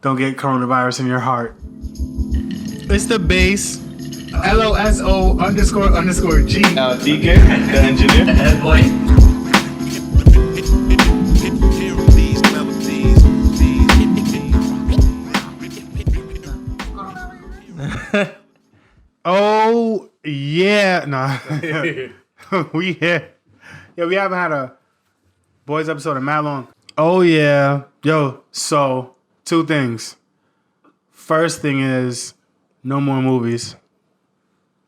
don't get coronavirus in your heart. It's the bass. LOSO__G. DK, the engineer. Head boy. Oh yeah, nah. we haven't had a boys episode in mad long. Oh yeah, yo. So 2 things. First thing is no more movies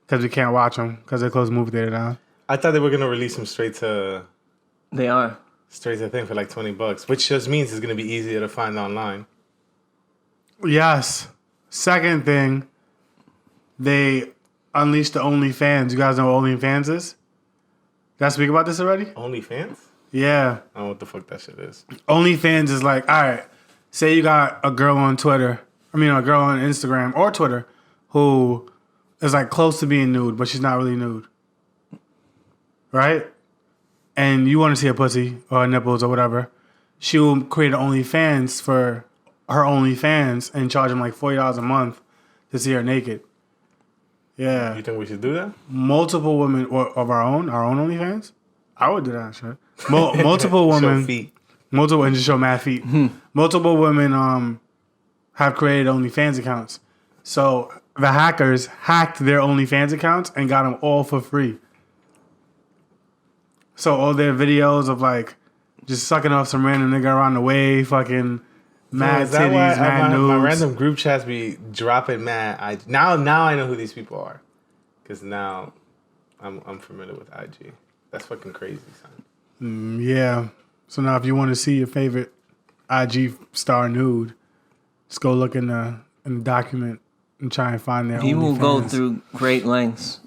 because we can't watch them because they closed the movie theater down. I thought they were gonna release them straight to They thing for like $20, which just means it's gonna be easier to find online. Yes. Second thing, they unleashed the OnlyFans. You guys know what OnlyFans is? Did I speak about this already? OnlyFans? Yeah. I don't know what the fuck that shit is. OnlyFans is like, all right, say you got a girl on Twitter, a girl on Instagram or Twitter who is like close to being nude, but she's not really nude. Right? And you want to see a pussy or nipples or whatever. She will create an OnlyFans for her OnlyFans and charge them like $40 a month to see her naked. Yeah. You think we should do that? Multiple women of our own OnlyFans? I would do that shit. Multiple women. Show feet. Multiple, and just show mad feet. Multiple women have created OnlyFans accounts. So the hackers hacked their OnlyFans accounts and got them all for free. So all their videos of like just sucking off some random nigga around the way, fucking mad titties, mad nudes. My random group chats be dropping mad. Now I know who these people are, because now I'm familiar with IG. That's fucking crazy, son. Yeah. So now if you want to see your favorite IG star nude, just go look in the document and try and find their He will go OnlyFans. through great lengths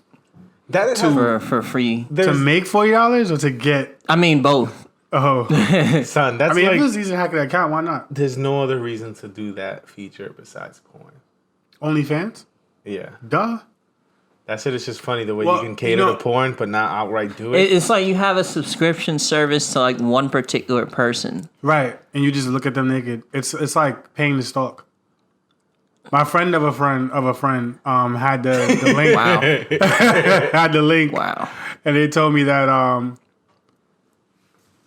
That is for free. To make $40 or to get... I mean, both. Oh. son. That's I mean, like, if it was easy to hack that account, why not? there's no other reason to do that feature besides porn. OnlyFans? Yeah, Duh. that shit is just funny the way Well, you can cater to porn, but not outright do it. It's like you have a subscription service to like one particular person. Right. And you just look at them naked. It's like paying to stalk. My friend of a friend had the link. Wow. Had the link. Wow. And they told me that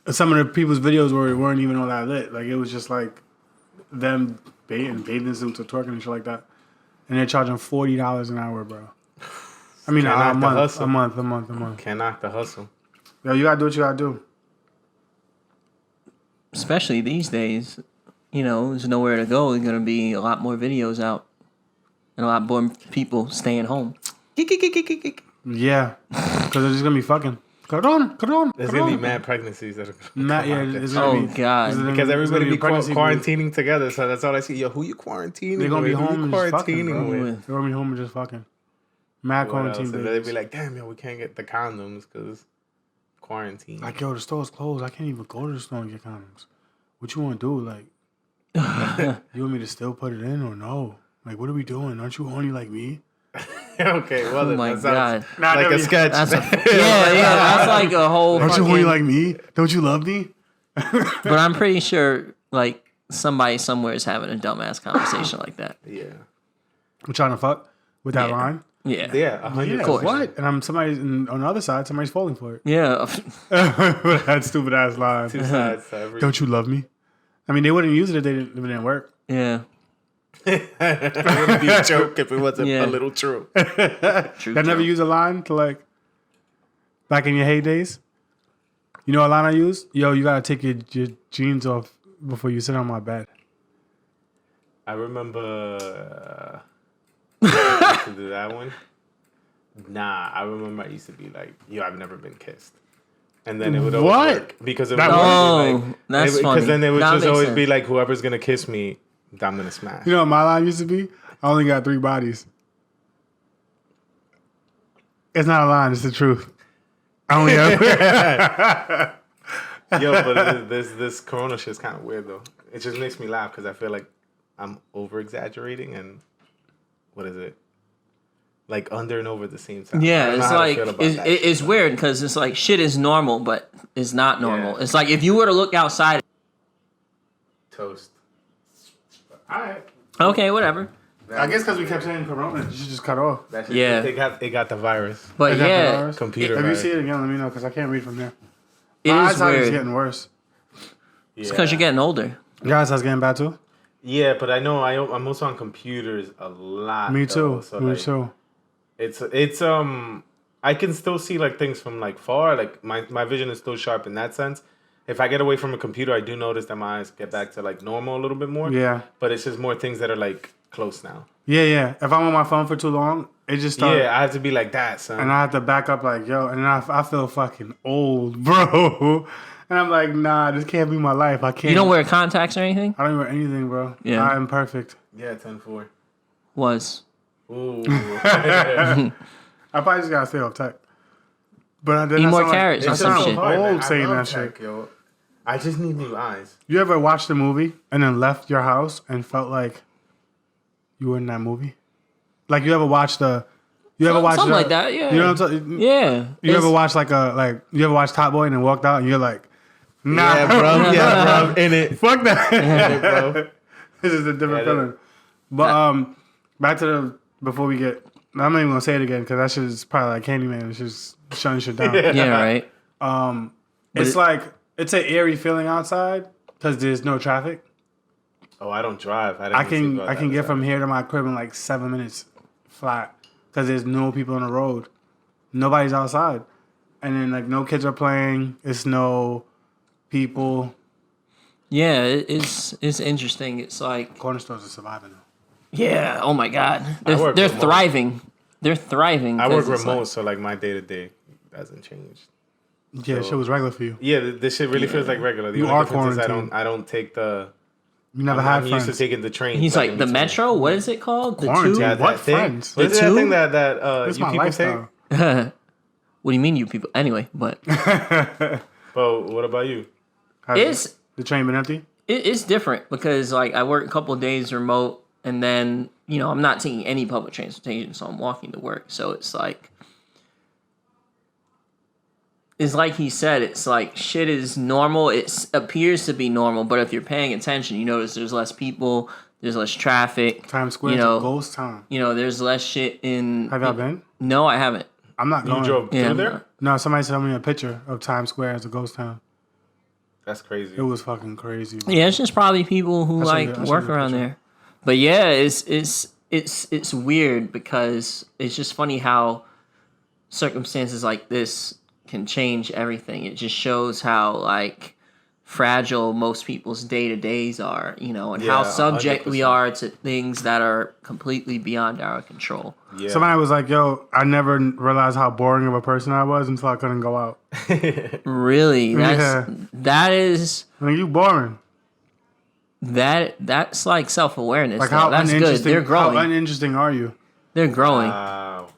some of the people's videos weren't even all that lit. Like it was just like them bathing suits or twerking and shit like that. And they're charging $40 an hour, bro. I mean, a month. Can't knock the hustle. Yo, you gotta do what you gotta do. Especially these days, there's nowhere to go. There's gonna be a lot more videos out, and a lot more people staying home. Yeah, because they're just gonna be fucking. Corona. There's gonna be mad pregnancies that are It's gonna be, God. because everybody be pregnancy quarantining together, so that's all I see. Yo, who you quarantining? They're gonna be with? Who home you and just fucking. quarantining Bro. with? They're gonna be home and just fucking. Mad What quarantine else? And babies. they'd be like, damn, yo, we can't get the condoms because quarantine. Like, yo, the store's closed. I can't even go to the store and get condoms. What you want to do? Like, you want me to still put it in or no? Like, what are we doing? Aren't you horny like me? Okay, well, Oh then my that sounds God. like a sketch. That's that's like a whole. Aren't you fucking, horny like me? Don't you love me? But I'm pretty sure like somebody somewhere is having a dumbass conversation like that. Yeah. We're trying to fuck with that Yeah. line. Yeah. Yeah, 100%. What? And I'm on the other side. Somebody's falling for it. Yeah. That stupid ass line. Two sides to every. Don't you love me? I mean, they wouldn't use it if it didn't work. Yeah. It wouldn't be a joke if it wasn't Yeah. a little true. True. I never use a line to like back in your heydays. You know what line I use? Yo, you gotta take your jeans off before you sit on my bed. I remember I used to do that one. Nah, I remember I used to be like, yo, I've never been kissed. And then it would always What? work because it That would works? always be like, that's funny. because then it would That just makes always sense. be like, whoever's gonna kiss me, I'm gonna smash. You know what my line used to be? I only got 3 bodies. It's not a line, it's the truth. I only have Yo, but this Corona shit's kind of weird though. It just makes me laugh because I feel like I'm over exaggerating and what is it? Like under and over at the same time. I Yeah, don't know it's how to like feel about that shit, it's though. weird because it's like shit is normal, but it's not normal. Yeah. It's like if you were to look outside. Toast. All right. Okay, whatever. I guess because we kept saying Corona, you should just cut off. That shit, Yeah. It got the virus. But Is that the yeah, virus? Computer If you virus. see it again, let me know because I can't read from there. it My is eyesight is weird. getting worse. It's because you're getting older. Your eyesight's getting bad too? Yeah, but I know I'm also on computers a lot. Me though, too. So Me like, too. It's I can still see like things from like far. Like my vision is still sharp in that sense. If I get away from a computer, I do notice that my eyes get back to like normal a little bit more. Yeah. But it's just more things that are like close now. Yeah. If I'm on my phone for too long, it just starts. Yeah, I have to be like that, son. And I have to back up like, yo, and I feel fucking old, bro. And I'm like, nah, this can't be my life. I can't. You don't wear contacts or anything? I don't wear anything, bro. Yeah. I'm perfect. Yeah, 10-4. Was. Ooh. I probably just gotta stay off tech. But then Eat I more sound carrots I or some sound shit. old saying I love that tech, shit. yo. I just need new eyes. You ever watched a movie and then left your house and felt like you were in that movie? Like you ever watched Something like that, yeah. You know what I'm talking? Yeah. You ever watch you ever watch Top Boy and then walked out and you're like, nah, Yeah, bro. Yeah, bro. In it. fuck that. bro. This is a different Yeah, feeling. But back to before we get, I'm not even gonna say it again because that shit is probably like Candyman. It's just shutting shit down. Yeah, right. It's like it's an eerie feeling outside because there's no traffic. Oh, I don't drive. I can get from here to my crib in like 7 minutes flat because there's no people on the road. Nobody's outside, and then like no kids are playing. It's no people. Yeah, it's interesting. It's like, Corner stores are surviving though. yeah, oh my God. work They're remote. thriving. They're thriving. I work 'cause it's remote, like- so like my day to day hasn't changed. Yeah, So- shit was regular for you. Yeah, this shit really feels like regular. The You only are difference is quarantined. I don't take the. You never I'm had used to friends. taking the train. He's so I like, can the meet Metro? What is it called? The Quarantine. Tube? Yeah, that What thing. friends? What is The that two? thing that This is you my people lifestyle. take? What do you mean, you people? Anyway, but But what about you? it's the train been empty? it's different because like I work a couple of days remote, and then I'm not taking any public transportation, so I'm walking to work. So it's like he said, it's like shit is normal. It appears to be normal, but if you're paying attention, you notice there's less people, there's less traffic. Times Square is a ghost town. There's less shit in. Have y'all been? No, I haven't. I'm not going. You drove Yeah, through there? No, somebody sent me a picture of Times Square as a ghost town. That's crazy. It was fucking crazy. Bro. Yeah, it's just probably people who I like should work get a around picture. there. But yeah, it's weird because it's just funny how circumstances like this can change everything. It just shows how like fragile most people's day-to-days are, and Yeah, how subject we 100%. are to things that are completely beyond our control. Yeah. Somebody was like, yo, I never realized how boring of a person I was until I couldn't go out. Really, Yeah. that is I mean, you boring. that's like self-awareness. Like though. how That's good. uninteresting, They're growing. how uninteresting are you? They're growing. Wow.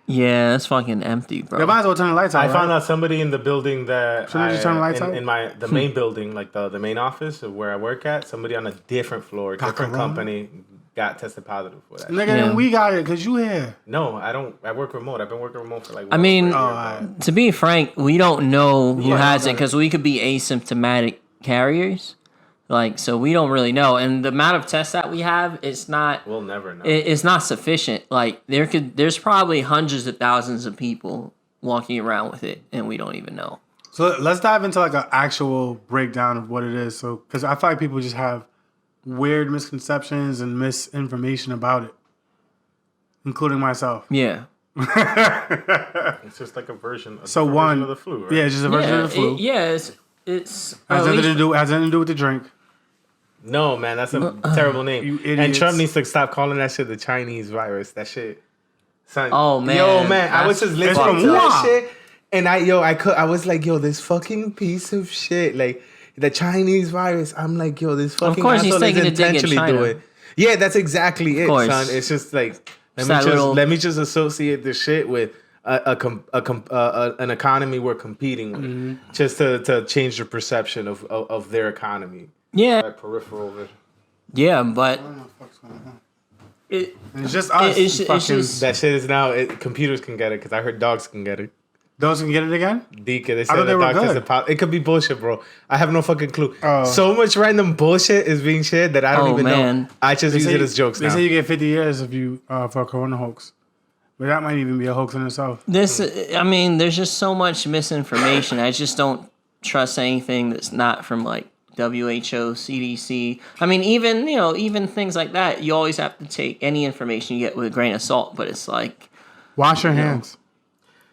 Yeah, that's fucking empty, bro. They might as well turn the lights out. I right? found out somebody in the building that Shouldn't you just turn the lights out? in the main building, like the main office of where I work at, somebody on a different floor, Got different corona? company got tested positive for that. Nigga, Yeah. then we got it because you here. No, I don't. I work remote. I've been working remote for like. I mean- over a year, Oh, bro. alright. To be frank, we don't know who Yeah, has it okay. because we could be asymptomatic carriers. Like, so we don't really know. And the amount of tests that we have, it's not We'll never know. it's not sufficient. Like there's probably hundreds of thousands of people walking around with it and we don't even know. So let's dive into like an actual breakdown of what it is. So, because I feel like people just have weird misconceptions and misinformation about it, including myself. Yeah. It's just like a version. So different one version of the flu, right? Yeah, it's just a version Yeah, of the flu. it's Has at nothing least- to do. Has nothing to do with the drink. No, man, that's a terrible name. You And idiots. Trump needs to stop calling that shit the Chinese virus. That shit. Son, Oh, man, Yo, man, I was that's just listening from to that Wuhan. shit. And I was like, yo, this fucking piece of shit. Like, the Chinese virus. I'm like, yo, this fucking course he's asshole is taking a dig at intentionally China. doing. Yeah, that's exactly it, course. son. It's just like, It's that little- let me just associate this shit with an economy we're competing with, Mm-hmm. just to change the perception of their economy. Yeah. That peripheral vision. Yeah, but it It's just us. it's fucking- just That shit is now. Computers can get it because I heard dogs can get it. Those can get it again? Dika, they I said thought they the were doctors good. it could be bullshit, bro. I have no fucking clue. Oh. So much random bullshit is being shared that I don't even know. I just use it as jokes They now. say you get 50 years if you for a corona hoax. But that might even be a hoax in itself. I mean, there's just so much misinformation. I just don't trust anything that's not from like WHO, CDC. I mean, even things like that, you always have to take any information you get with a grain of salt. But it's like, Wash your hands.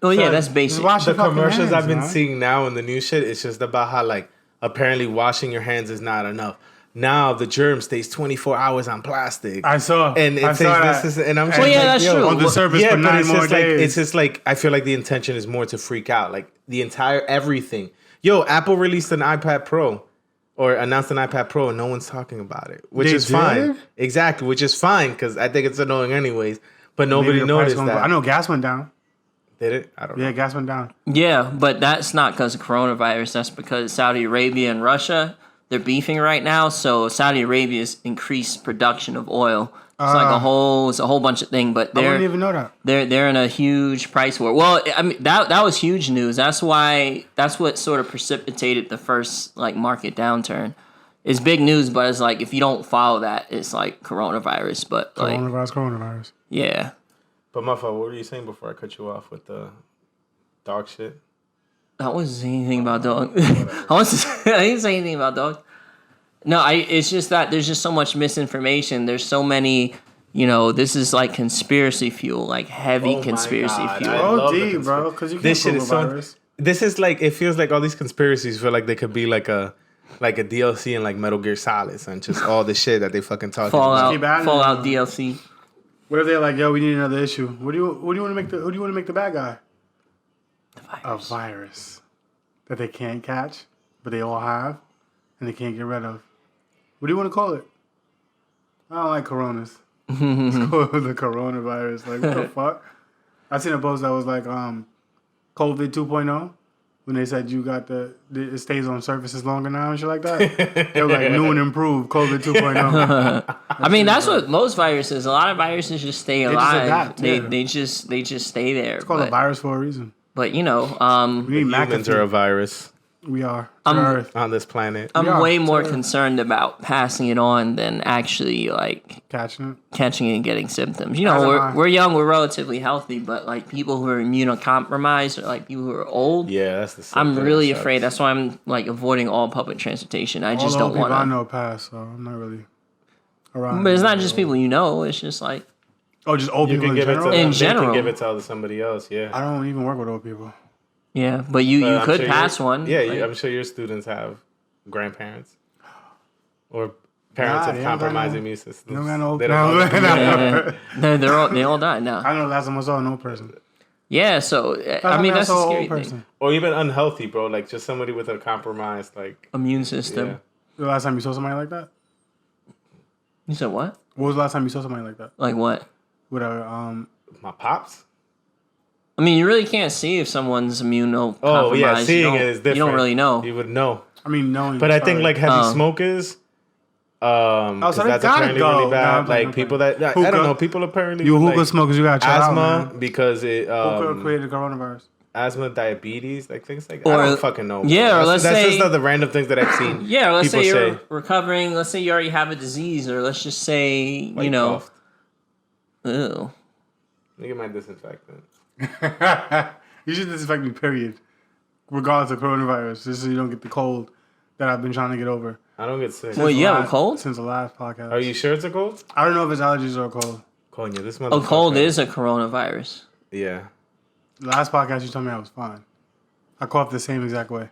oh yeah, So, that's Just basic. wash The your fucking commercials hands, I've been man. seeing now in the new shit, it's just about how like apparently washing your hands is not enough. Now the germ stays 24 hours on plastic. I saw. And it I says saw this that. is, and I'm just Well, yeah, like, that's yo, true. On the surface yeah, for but 9 it's more just like days. it's just like I feel like the intention is more to freak out, like the entire everything. Yo, Apple released an iPad Pro or announced an iPad Pro, and no one's talking about it, which They is fine. did? Exactly, which is fine because I think it's annoying anyways. But Maybe nobody the price noticed gonna go- that. I know gas went down. Did it? I don't Yeah, know. gas went down. Yeah, but that's not because of coronavirus. That's because Saudi Arabia and Russia, they're beefing right now. So Saudi Arabia's increased production of oil. It's like it's a whole bunch of things. But I they're didn't even know that. they're in a huge price war. Well, I mean that was huge news. That's what sort of precipitated the first like market downturn. It's big news, but it's like if you don't follow that, it's like coronavirus. But like Coronavirus. yeah. But motherfucker, what were you saying before I cut you off with the dog shit? I wasn't saying anything about dog. I didn't say anything about dog. No, it's just that there's just so much misinformation. There's so many, this is like conspiracy fuel, like heavy Oh my conspiracy God, fuel. I love the OD, bro, because you can't This shit prove is a so. virus. This is like it feels like all these conspiracies feel like they could be like a DLC in like Metal Gear Solid and just all the shit that they fucking talking about. Keep adding Fallout them. DLC. What if they're like, yo, we need another issue? Who do you want to make who do you want to make the bad guy? A virus that they can't catch, but they all have, and they can't get rid of. What do you want to call it? I don't like coronas. Let's call it the coronavirus. Like, what the fuck? I seen a post that was like COVID 2.0 when they said you got it stays on surfaces longer now and shit like that. They were like new and improved COVID 2.0. I mean, that's what most viruses. A lot of viruses just stay just alive. adapt, yeah. They just stay there. It's called a virus for a reason. But We need Humans are a McAfee. virus We are. To the Earth. on this planet. I'm Yeah, way more sure. concerned about passing it on than actually like Catching it. catching it and getting symptoms. As am I. We're young, we're relatively healthy, but like people who are immunocompromised or like people who are old, Yeah, that's the. I'm thing really that sucks. afraid. That's why I'm like avoiding all public transportation. I All just the don't old people I want to. know pass, so I'm not really around. But it's not just people you know. It's just like Oh, just old You people can in give it general? to In them. They general. can give it to somebody else. Yeah. I don't even work with old people. yeah. But you I'm could sure pass your- one. Yeah, like, I'm sure your students have grandparents or parents Nah, of they don't got compromised no- immune systems. You don't got no. They don't know. they all died now. I know the last time I saw an old person. Yeah. So I mean I that's a saw an scary old thing. Or even unhealthy, bro. Like just somebody with a compromised, like Immune system. yeah. The last time you saw somebody like that? You said what? What was the last time you saw somebody like that? Like what? With a My pops. I mean, you really can't see if someone's immunocompromised. Oh yeah, seeing You it don't- is different. You don't really know. You would know. I mean, knowing. But I think like heavy Oh. smokers, so because they that's gotta apparently go. really Nah, bad. I'm playing, Like people that I Hookah. don't know, people apparently you with, hookah like, smokers, you gotta chill out, asthma man. because it Hookah created coronavirus. asthma, diabetes, like things like I Or- don't fucking know. bro. yeah, or that's, let's that's say- just the random things that I've seen. Yeah, let's people say you're say. recovering. Let's say you already have a disease, or let's just say Like you know. coughed. Ew. Look at my disinfectant. You should disinfect me, period. Regardless of coronavirus, just so you don't get the cold that I've been trying to get over I don't get sick. Wait, you have a cold? since the last podcast. Are you sure it's a cold? I don't know if it's allergies or a cold. Konya, this A motherfucker. cold is a coronavirus. Yeah. The last podcast you told me I was fine. I coughed the same exact way.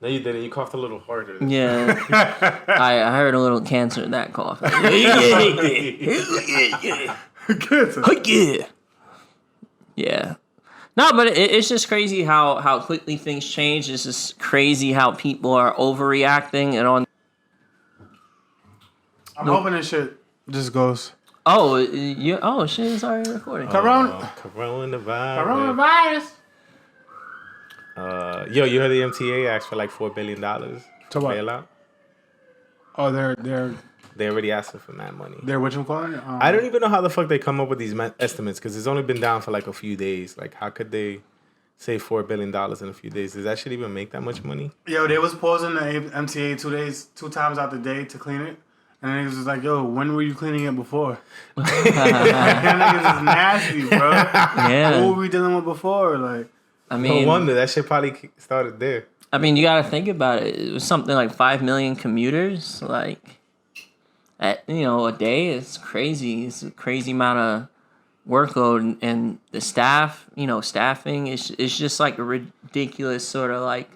No, you didn't. You coughed a little harder. Yeah, I heard a little cancer in that cough. Yeah. No, but it's just crazy how quickly things change. It's just crazy how people are overreacting and on. I'm hoping this shit just goes. Oh, shit! It's already recording. Coronavirus. Coronavirus. Yo, you heard the MTA asked for like $4 billion to what? bail out? Oh, they're They already asked for that money. whatchamacallit? I don't even know how the fuck they come up with these estimates because it's only been down for like a few days. Like, how could they save $4 billion in a few days. Does that shit even make that much money? Yo, they was pausing the MTA 2 times out the day to clean it. And then he was like, yo, when were you cleaning it before? That niggas is nasty, bro. Yeah. What were we dealing with before? Like, I mean, No wonder that shit probably started there. I mean, you got to think about it. It was something like 5 million commuters. Like, a day is crazy. It's a crazy amount of workload, and the staff. Staffing is just like a ridiculous sort of like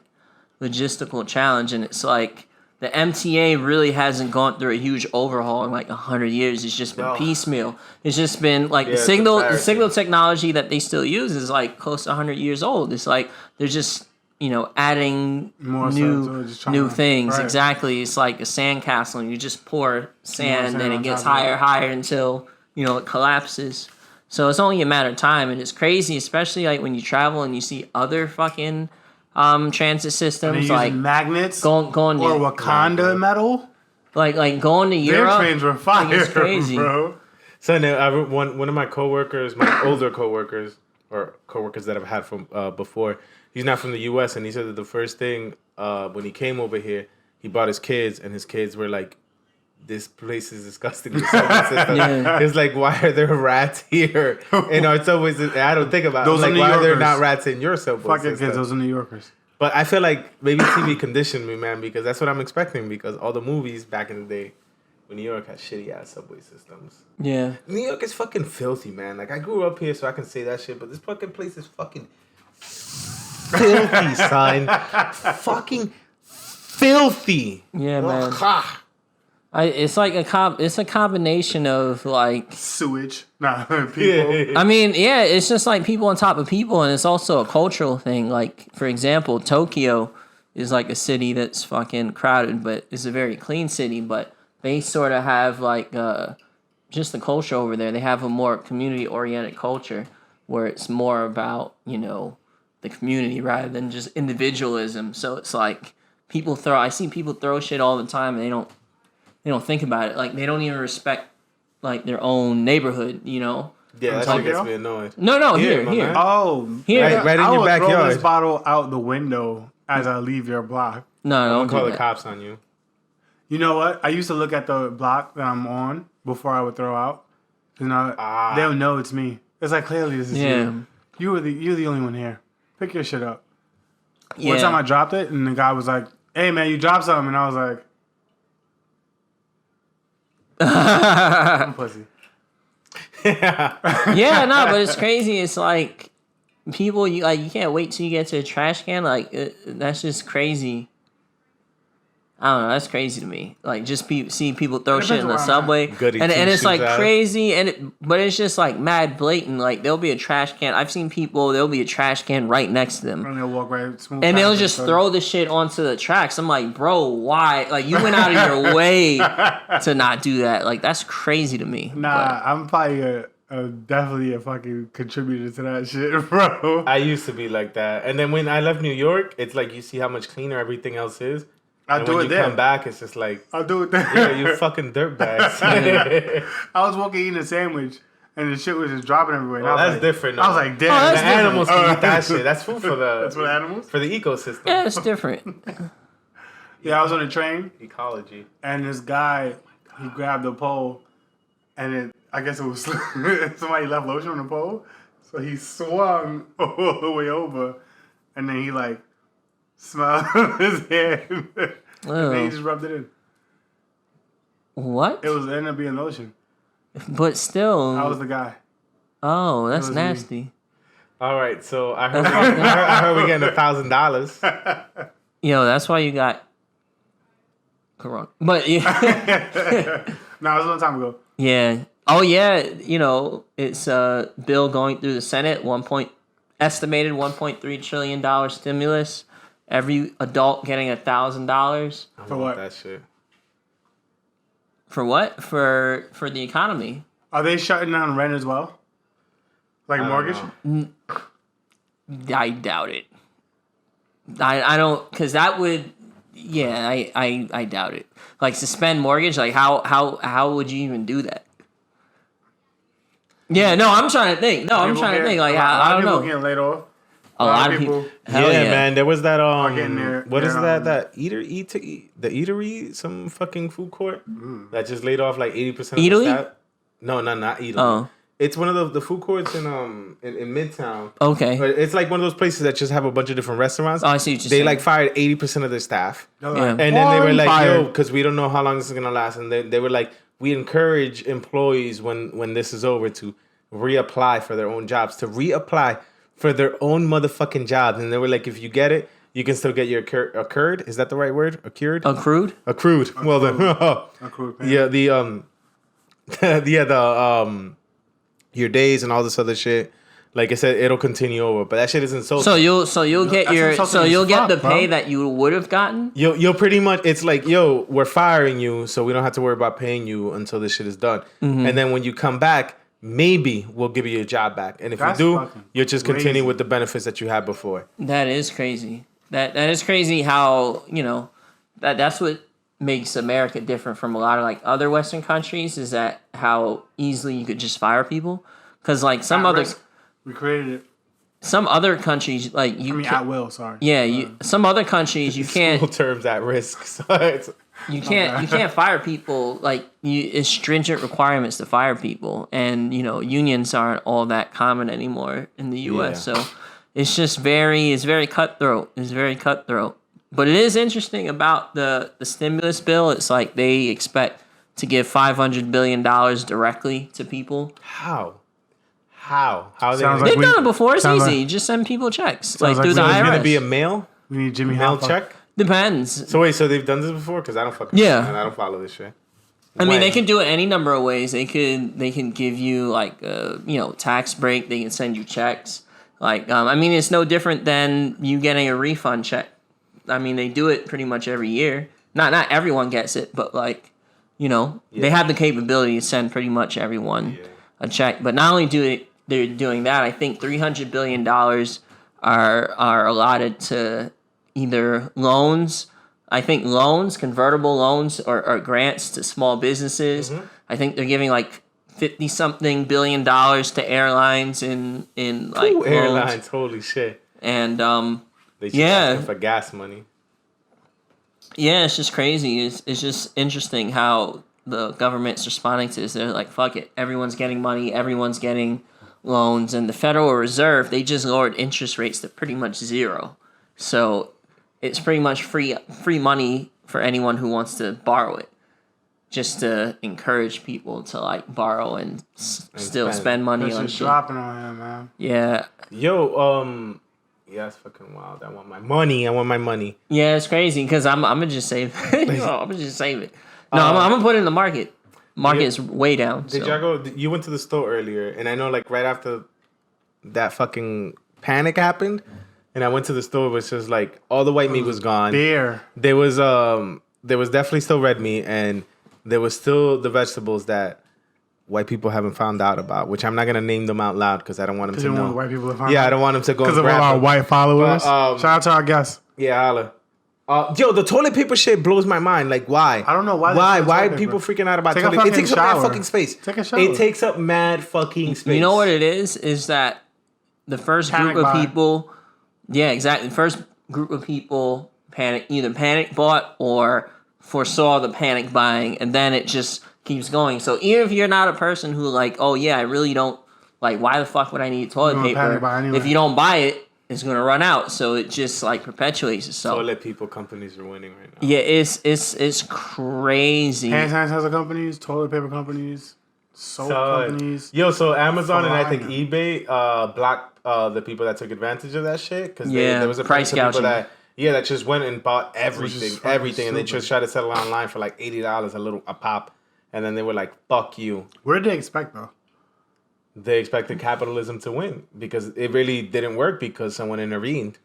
logistical challenge, and it's like the MTA really hasn't gone through a huge overhaul in like 100 years. It's just been piecemeal. It's just been like the signal technology that they still use is like close to 100 years old. It's like they're just adding more new things. Right. Exactly. It's like a sandcastle, and you just pour sand, sand and on it gets top of it. higher until it collapses. So it's only a matter of time, and it's crazy, especially like when you travel and you see other fucking transit systems like magnets going or to Wakanda metal. like going to Their Europe. trains were fire, Like, it's crazy. bro. So now, one of my coworkers, my older coworkers, or coworkers that I've had from before, he's not from the U.S. and he said that the first thing when he came over here, he brought his kids, and his kids were like, "This place is disgusting." The subway system. Yeah. It's like, why are there rats here in our subways? I don't think about Those it. are Like, New why are there Yorkers. not rats in your subway Fuck your system? kids, those are New Yorkers. But I feel like maybe TV conditioned me, man, because that's what I'm expecting. Because all the movies back in the day, when New York had shitty ass subway systems. Yeah. New York is fucking filthy, man. Like, I grew up here, so I can say that shit. But this fucking place is fucking filthy, son. Fucking filthy. Yeah, man. Ugh. It's like it's a combination of like Sewage. Nah, people. I mean, yeah, it's just like people on top of people, and it's also a cultural thing. Like, for example, Tokyo is like a city that's fucking crowded, but it's a very clean city. But they sort of have like just the culture over there. They have a more community-oriented culture where it's more about the community rather than just individualism. So it's like I see people throw shit all the time, and they don't think about it. Like, they don't even respect like their own neighborhood. Yeah, that shit gets me annoyed. No, Yeah, here. my man. Oh, Here. Right in I your would throw backyard. this bottle out the window as I leave your block. No, I'm don't gonna call do the that. cops on you. You know what? I used to look at the block that I'm on before I would throw out. They'll know it's me. It's like, clearly this is Yeah. you. You're the only one here. Pick your shit up. Yeah. One time I dropped it, and the guy was like, "Hey man, you dropped something," and I was like, "I'm pussy." Yeah, no, but it's crazy. It's like people you can't wait till you get to the trash can. Like, that's just crazy. I don't know. That's crazy to me. Like, just see people throw It shit depends in the where I'm subway, Goody and it's like two-shoes out. crazy. But it's just like mad blatant. Like, there'll be a trash can. I've seen people. There'll be a trash can right next to them. And they'll walk right smooth. And they'll past it, just so- throw the shit onto the tracks. I'm like, bro, why? Like, you went out of your way to not do that. Like, that's crazy to me. Nah, I'm probably definitely a fucking contributor to that shit, bro. I used to be like that, and then when I left New York, it's like you see how much cleaner everything else is. I And do when it you there. come back, it's just like, I'll do it there. yeah, you fucking dirtbags. I was walking eating a sandwich, and the shit was just dropping everywhere. And Well, I was that's like, different, I was though. like, damn. Oh, The that's different. animals can eat that shit. That's food for the. That's for the animals? For the ecosystem. Yeah, it's different. Yeah, I was on a train, Ecology. and this guy, he grabbed a pole, and I guess it was somebody left lotion on the pole, so he swung all the way over, and then he like smelled his hand, and then he Ew. just rubbed it in. What? It was ended up being lotion. But still. I was the guy. Oh, that's was me. nasty. All right, so I heard we're getting $1,000. Yo, that's why you got Corona. But yeah, No, it was a long time ago. yeah. Oh yeah, it's bill going through the Senate. Estimated $1.3 trillion stimulus. Every adult getting $1,000 I For want what? that shit. for what? For the economy. Are they shutting down rent as well? Like I don't mortgage? know. I doubt it. I don't, because that would. Yeah, I doubt it. Like, suspend mortgage. Like, how would you even do that? Yeah, no, I'm trying to think. No, I'm trying to think. Like, I don't People know. getting laid off. A lot of people. Hell yeah, yeah, man. There was that getting there- what is there, that? That the eatery, some fucking food court that just laid off like 80% of Italy? the staff. No, not Italy. Oh. It's one of the food courts in Midtown. Okay. But it's like one of those places that just have a bunch of different restaurants. Oh, I see what you're They saying. like fired 80% of their staff. They're Yeah. like, And then they were like, fired. yo, because we don't know how long this is going to last. And they were like, we encourage employees when this is over to reapply for their own jobs, to reapply for their own motherfucking jobs. And they were like, if you get it, you can still get your accrued. Is that the right word? Accrued? Accrued? Accrued. Well, then, Accrued pay. yeah, the your days and all this other shit. Like I said, it'll continue over, but that shit is insulting. So you'll get That's your insulting as get fuck, the bro. pay that you would have gotten. You'll pretty much, it's like, yo, we're firing you, so we don't have to worry about paying you until this shit is done. Mm-hmm. And then when you come back, maybe we'll give you your job back. And if That's you do, fucking you'll just crazy. continue with the benefits that you had before. That is crazy. That is crazy. How that's what makes America different from a lot of like other Western countries is that how easily you could just fire people. Because like some At other risk. We created it. some other countries like you I mean, can't, at will. Sorry. yeah some other countries you School can't terms at risk. So it's, you can't fire people like it's stringent requirements to fire people, and unions aren't all that common anymore in the U.S. Yeah. So it's just very cutthroat. It's very cutthroat. But it is interesting about the stimulus bill. It's like they expect to give $500 billion directly to people. how? How are they Sounds gonna, like They've done it before. It's sounds easy. like- You just send people checks like like through the we- it's IRS. gonna be a mail? We need Jimmy Mail Hoffa. check? Depends. So wait, so they've done this before? Because I don't fucking Yeah. man, I don't follow this shit. I mean, When? they can do it any number of ways. They can give you like tax break. They can send you checks. Like I mean, it's no different than you getting a refund check. I mean, they do it pretty much every year. Not everyone gets it, but like they have the capability to send pretty much everyone a check. But not only they're doing that, I think $300 billion are allotted to either loans. I think loans, convertible loans, or grants to small businesses. Mm-hmm. I think they're giving like $50-something billion to airlines in like Ooh, loans. airlines, holy shit. And They just Yeah. asking for gas money. yeah, it's just crazy. It's just interesting how the government's responding to this. They're like, fuck it, everyone's getting money, everyone's getting loans, and the Federal Reserve, they just lowered interest rates to pretty much zero. So it's pretty much free money for anyone who wants to borrow it, just to encourage people to like borrow and still spend money This on is shit. dropping on him, man. Yeah, Yo, yeah, it's fucking wild. I want my money. yeah, it's crazy because I'm gonna just save it. I'm gonna just save it. No, I'm gonna put it in the market. Market's way down. Did so. y'all go? You went to the store earlier, and I know like right after that fucking panic happened, and I went to the store, which was like all the white meat was gone. Beer. There was definitely still red meat, and there was still the vegetables that white people haven't found out about, which I'm not gonna name them out loud because I don't want them Because to you know. want white people to find Yeah, out. I don't want them to go Because and of all grab our them. white followers. But, Shout out to our guests. Yeah, holla. Yo, the toilet paper shit blows my mind. Like, why? I don't know why they Why? put Why toilet are people paper. freaking out about Take a toilet? It fucking takes up mad shower. fucking space. Take a shower. It takes up mad fucking space. You know what it is that the first Panic group of buy. people, yeah, exactly. The first group of people either panic bought or foresaw the panic buying, and then it just keeps going. So even if you're not a person who like, oh yeah, I really don't like, why the fuck would I need toilet You're gonna panic paper? buy anyway. If you don't buy it, it's gonna run out. So it just like perpetuates itself. Toilet people companies are winning right now. Yeah, it's crazy. Hand sanitizer companies, toilet paper companies, soap companies. Yo, so Amazon and I Fine. think eBay blocked the people that took advantage of that shit because Yeah, there was a price bunch of people gouging. that just went and bought everything, fucking and they stupid. just tried to sell it online for like $80 a pop, and then they were like, "Fuck you." What did they expect though? They expected capitalism to win because it really didn't work because someone intervened.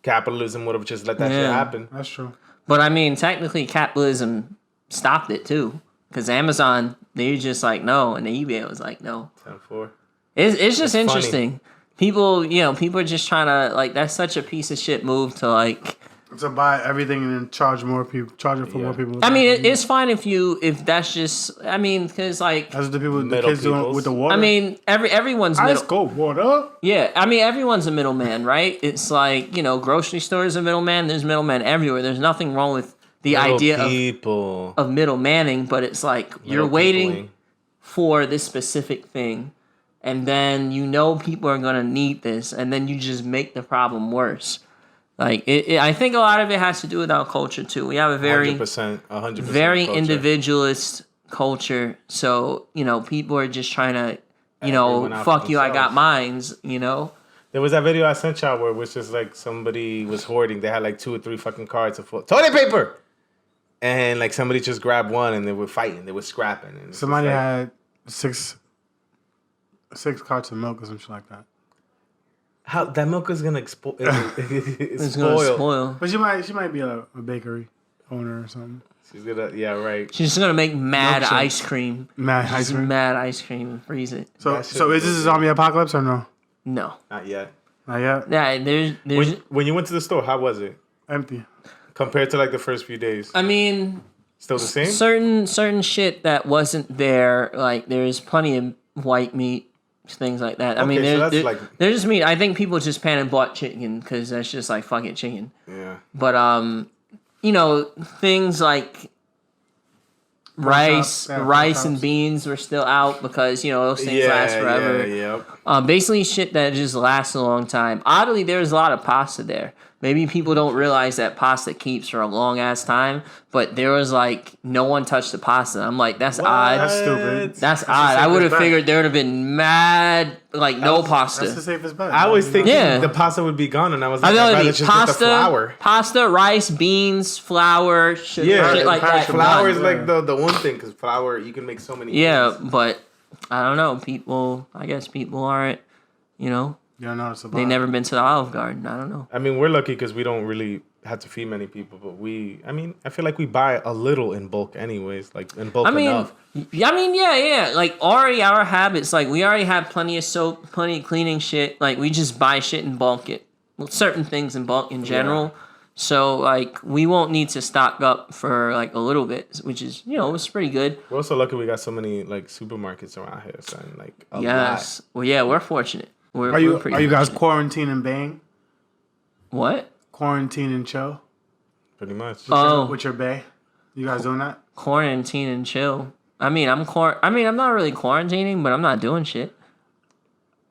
Capitalism would have just let that shit Yeah. happen. That's true. But I mean, technically, capitalism stopped it too, because Amazon they just like no, and eBay was like no. 10-4. It's just It's interesting. People, people are just trying to like. That's such a piece of shit move to like To buy everything and then charge it for more people. I mean, it's fine if that's just. I mean, because like that's what the Middle kids doing with the water. I mean, everyone's Ice middle. cold water. Yeah, I mean, everyone's a middleman, right? It's like grocery stores are middleman. There's middlemen everywhere. There's nothing wrong with the idea of middlemanning, but it's like you're waiting for this specific thing, and then people are gonna need this, and then you just make the problem worse. Like I think a lot of it has to do with our culture too. We have a very 100% very culture. individualist culture. So people are just trying to fuck you. I got mines. There was that video I sent y'all where it was just like somebody was hoarding. They had like 2 or 3 fucking cards of toilet paper, and like somebody just grabbed one and they were fighting. They were scrapping. And somebody had 6 carts of milk or something like that. How that milk is gonna It's gonna spoil. But she might be a bakery owner or something. She's gonna right. She's just gonna make mad ice cream. Mad ice cream and freeze it. So is this a zombie apocalypse or no? No. Not yet. Yeah, there's when you went to the store, how was it? Empty. Compared to like the first few days. I mean, still the same? Certain shit that wasn't there, like there's plenty of white meat. Things like that. I mean, there's just meat. I think people just pan and bought chicken because that's just like fucking chicken. Yeah. But things like rice and beans were still out because those things last forever. Yeah. Basically, shit that just lasts a long time. Oddly, there's a lot of pasta there. Maybe people don't realize that pasta keeps for a long ass time, but there was like no one touched the pasta. I'm like, that's odd. That's stupid. That's odd. I would have figured there would have been mad no pasta. That's the safest bet. I was thinking the pasta would be gone, and I was like, I'd rather just get the flour. Pasta, rice, beans, flour, sugar, shit like that. Flour is like the one thing because flour you can make so many. Things. But I don't know. I guess people aren't. Yeah, no, they never been to the Olive Garden. I don't know. I mean, we're lucky because we don't really have to feed many people, but I feel like we buy a little in bulk anyways, like in bulk enough. Yeah. Like already our habits, like we already have plenty of soap, plenty of cleaning shit. Like we just buy shit in bulk, certain things in bulk in general. Yeah. So like we won't need to stock up for like a little bit, which is it's pretty good. We're also lucky we got so many like supermarkets around here, son. Like a lot. Well, yeah, we're fortunate. Are you guys quarantining bang? What? Quarantine and chill? Pretty much. With your bae? You guys doing that? Quarantine and chill. I mean, I'm not really quarantining, but I'm not doing shit.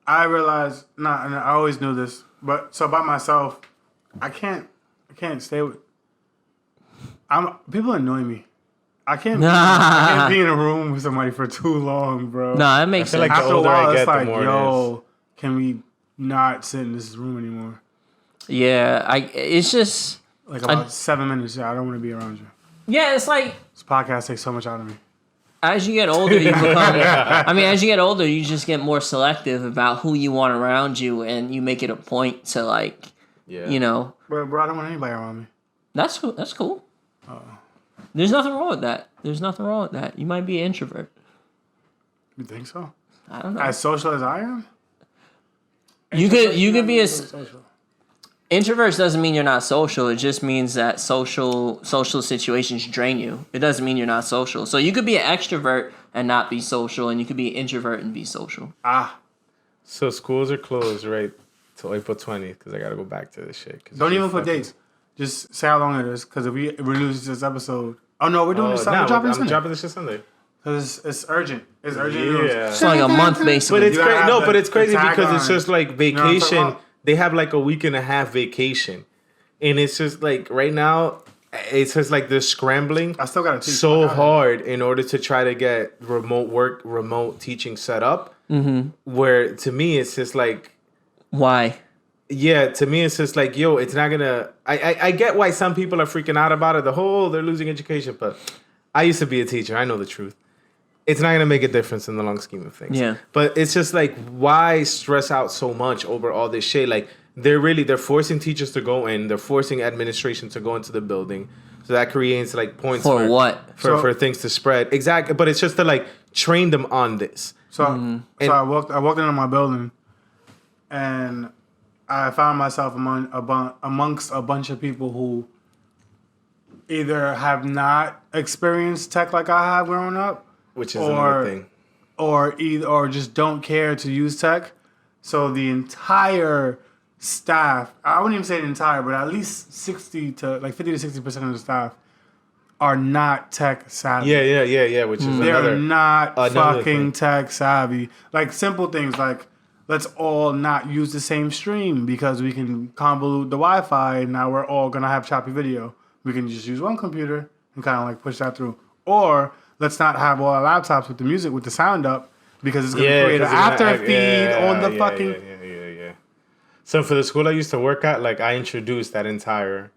I realized, and I always knew this, but so by myself, I can't stay with. People annoy me. I can't be in a room with somebody for too long, bro. No, that makes sense. Like after a while, it's like, yo, can we not sit in this room anymore? Yeah, it's just like about 7 minutes. Yeah, I don't want to be around you. Yeah, it's like this podcast takes so much out of me. As you get older, you become. As you get older, you just get more selective about who you want around you, and you make it a point to like, But I don't want anybody around me. That's cool. There's nothing wrong with that. You might be an introvert. You think so? I don't know. As social as I am? You could be social. Introverts doesn't mean you're not social. It just means that social situations drain you. It doesn't mean you're not social. So you could be an extrovert and not be social, and you could be an introvert and be social. So schools are closed, right, till April 20th, because I got to go back to this shit. Don't even put dates. Just say how long it is, because if we release this episode... Oh, no, we're doing this Sunday. I'm dropping this shit Sunday. Because it's urgent. It's urgent news. It's like a month, basically. But it's crazy because it's just like vacation. They have like a week and a half vacation. And it's just like right now, it's just like they're scrambling I still gotta teach so hard in order to try to get remote teaching set up. Mm-hmm. Where to me, it's just like... Why? Yeah, to me, it's just like, yo, it's not gonna... I get why some people are freaking out about it. They're losing education. But I used to be a teacher. I know the truth. It's not going to make a difference in the long scheme of things. Yeah. But it's just like, why stress out so much over all this shit? Like, they're forcing teachers to go in. They're forcing administration to go into the building. So that creates like points for what? For things to spread. Exactly. But it's just to like train them on this. So I walked into my building and I found myself amongst a bunch of people who either have not experienced tech like I have growing up, which is another thing, or just don't care to use tech. So the entire staff, I wouldn't even say the entire, but at least 50 to 60% of the staff are not tech savvy. Yeah. Which is They're not fucking thing. tech savvy. Like simple things like, let's all not use the same stream because we can convolute the Wi-Fi and now we're all gonna have choppy video. We can just use one computer and kind of like push that through. Or let's not have all our laptops with the music with the sound up because it's gonna create an after feed on the fucking. Yeah. So for the school I used to work at, like I introduced that entire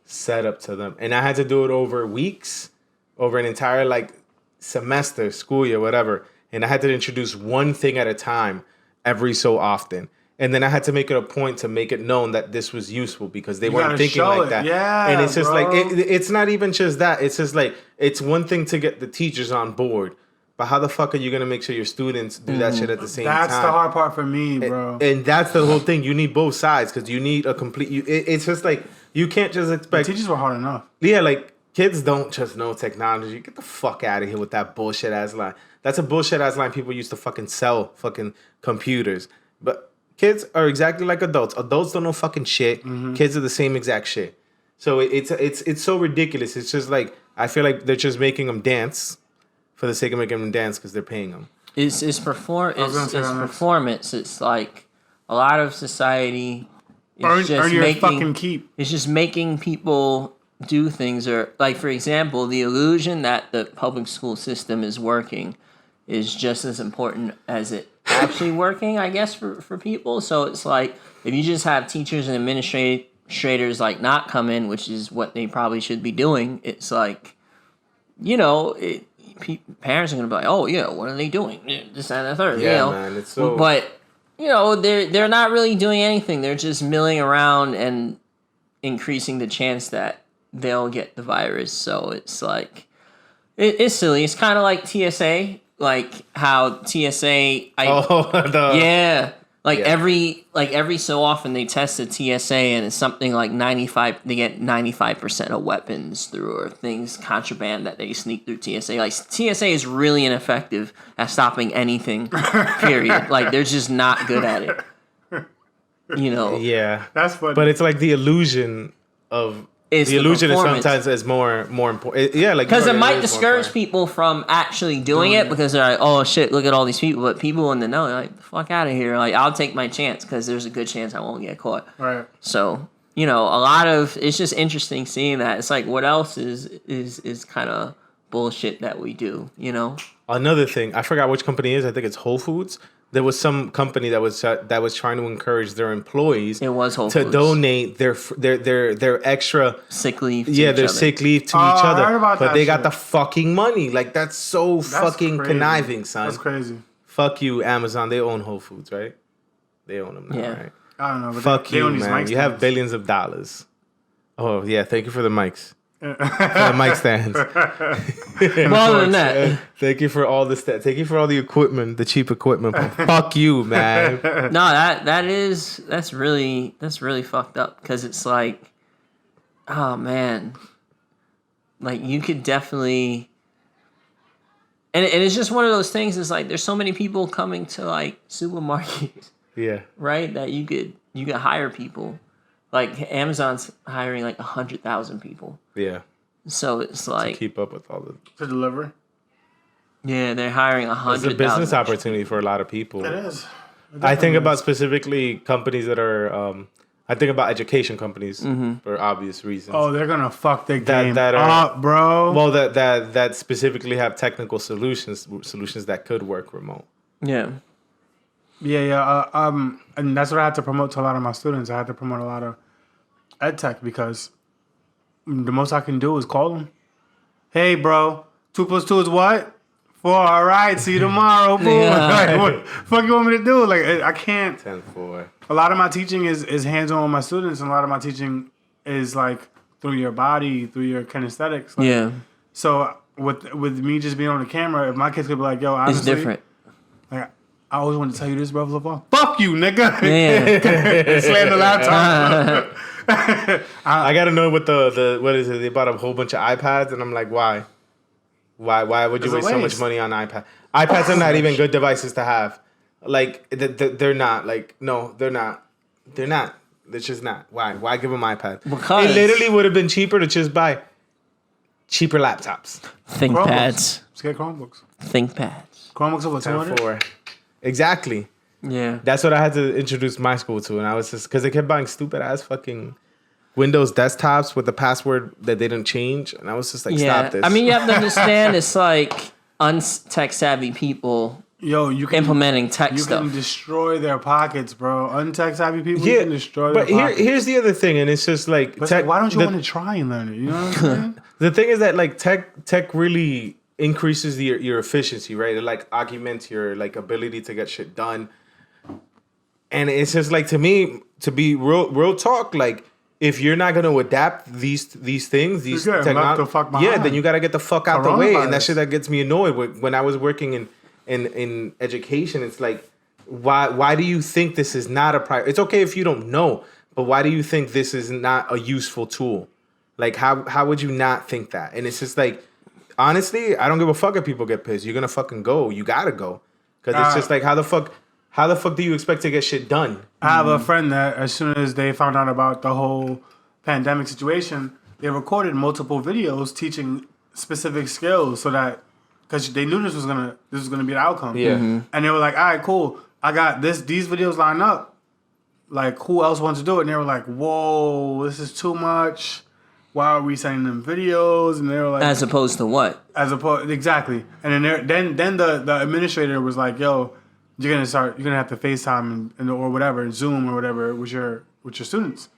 setup to them, and I had to do it over weeks, over an entire like semester, school year, whatever. And I had to introduce one thing at a time every so often. And then I had to make it a point to make it known that this was useful because they weren't thinking like that. Yeah, and it's just bro. like, it's not even just that. It's just like, it's one thing to get the teachers on board, but how the fuck are you going to make sure your students do that shit at the same time? That's the hard part for me, bro. And that's the whole thing. You need both sides because you need a complete, it's just like, you can't just expect. The teachers were hard enough. Yeah, like kids don't just know technology. Get the fuck out of here with that bullshit ass line. That's a bullshit ass line people used to fucking sell fucking computers. But kids are exactly like adults. Adults don't know fucking shit. Mm-hmm. Kids are the same exact shit. So it's so ridiculous. It's just like I feel like they're just making them dance for the sake of making them dance because they're paying them. It's performance. It's like a lot of society is earn your fucking keep. It's just making people do things, or like for example, the illusion that the public school system is working is just as important as it actually working, I guess, for people. So it's like if you just have teachers and administrators like not come in, which is what they probably should be doing, it's like, you know, parents are gonna be like, oh yeah, what are they doing? This and the third, Yeah, you know. man, it's so. But you know, they're not really doing anything. They're just milling around and increasing the chance that they'll get the virus. So it's like it's silly. It's kind of like TSA. Like how TSA, every so often they test the TSA and it's something like 95. They get 95% of weapons through or things contraband that they sneak through TSA. Like TSA is really ineffective at stopping anything. Period. Like they're just not good at it. You know. Yeah, that's funny. But it's like the illusion of. The illusion is sometimes is more important. Yeah, like because it might discourage people from actually doing it because they're like, oh shit, look at all these people. But people in the know, they're like, the fuck out of here. Like I'll take my chance because there's a good chance I won't get caught. Right. So you know, a lot of it's just interesting seeing that. It's like what else is kind of bullshit that we do. You know. Another thing, I forgot which company it is. I think it's Whole Foods. There was some company that was trying to encourage their employees to donate their extra sick leave. Their sick leave to each other. But they got the fucking money. Like that's fucking crazy. Conniving, son. That's crazy. Fuck you, Amazon. They own Whole Foods, right? They own them now, right? I don't know. But fuck they you, own these man. mic You have stands. billions of dollars. Oh yeah, thank you for the mics. For the mic stands. Well, than that. Thank you for all the thank you for all the equipment, the cheap equipment. Fuck you, man. No, that's really fucked up because it's like, oh man, like you could definitely, and it's just one of those things. It's like there's so many people coming to like supermarkets, yeah, right? That you could hire people. Like Amazon's hiring like 100,000 people. Yeah. So it's like to keep up with all the to deliver. Yeah, they're hiring 100,000. It's a business opportunity for a lot of people. It is. I think about specifically companies that are. I think about education companies for obvious reasons. Oh, they're gonna fuck their game up, bro. Well, that specifically have technical solutions that could work remote. Yeah. Yeah. And that's what I had to promote to a lot of my students. I had to promote a lot of ed tech because the most I can do is call them. Hey, bro, 2 + 2 is what? 4. All right, see you tomorrow. Boom. Yeah. Like, what the fuck you want me to do? Like, I can't. 10-4. A lot of my teaching is hands-on with my students, and a lot of my teaching is like through your body, through your kinesthetics. Like, Yeah. So with me just being on the camera, if my kids could be like, "Yo, honestly," It's different. Like, I always want to tell you this, bro, LeVar. Fuck you, nigga. Yeah. Slam the laptop. I gotta know what the what is it? They bought a whole bunch of iPads, and I'm like, why? Why would you It's a waste so much waste. money on iPad? iPads are not even good devices to have. Like they're not. Like no, they're not. They're not. It's just not. Why? Why give them iPad? Because- it literally would have been cheaper to just buy cheaper laptops. ThinkPads. Let's get Chromebooks. ThinkPads. Chromebooks over 200. For exactly. Yeah. That's what I had to introduce my school to, and I was just because they kept buying stupid ass fucking Windows desktops with the password that they didn't change, and I was just like, Yeah. stop this. I mean, you have to understand it's like tech savvy people Yo, you can implementing tech you stuff. can destroy their pockets, bro. Untech savvy people, you yeah, can destroy but their pockets. here's the other thing, and it's just like But it's like, why don't you the- want to try and learn it? You know what I'm saying? The thing is that like tech really increases your efficiency, right? It like augments your like ability to get shit done. And it's just like to me, to be real talk, like if you're not gonna adapt these things, these You're getting left the fuck yeah, behind. then you gotta get the fuck out the way. And that Coronavirus. shit that gets me annoyed when I was working in education, it's like why do you think this is not a priority? It's okay if you don't know, but why do you think this is not a useful tool? Like how would you not think that? And it's just like honestly, I don't give a fuck if people get pissed. You're gonna fucking go. You gotta go. Because it's just like how the fuck do you expect to get shit done? I have a friend that as soon as they found out about the whole pandemic situation, they recorded multiple videos teaching specific skills so that because they knew this was gonna be the outcome. Yeah. Mhm. And they were like, all right, cool. I got these videos lined up. Like, who else wants to do it? And they were like, whoa, this is too much. Why are we sending them videos? And they were like, As opposed to what? exactly. And then the administrator was like, yo, you're gonna have to FaceTime and or whatever, Zoom or whatever with your students.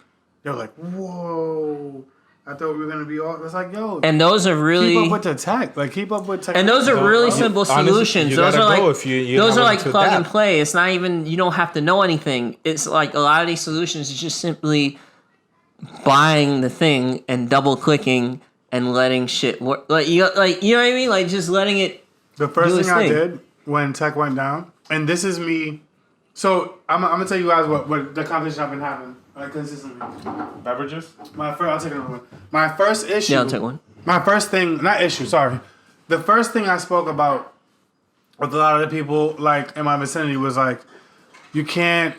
They were like, whoa. I thought we were gonna be all. It's like, yo, And those are really keep up with the tech. Like, keep up with tech. and those are really simple honestly, solutions. you Those gotta are like go if you're those not are like willing to plug and adapt. play. It's not even you don't have to know anything. It's like a lot of these solutions is just simply buying the thing and double clicking and letting shit work. Like you know what I mean? Like just letting it. The first do its thing I thing. did when tech went down, and this is me. So I'm gonna tell you guys what the conversation I've been having consistently. Beverages? I'll take another one. My first issue. Yeah, I'll take one. My first thing, not issue, sorry. The first thing I spoke about with a lot of the people like in my vicinity was like, you can't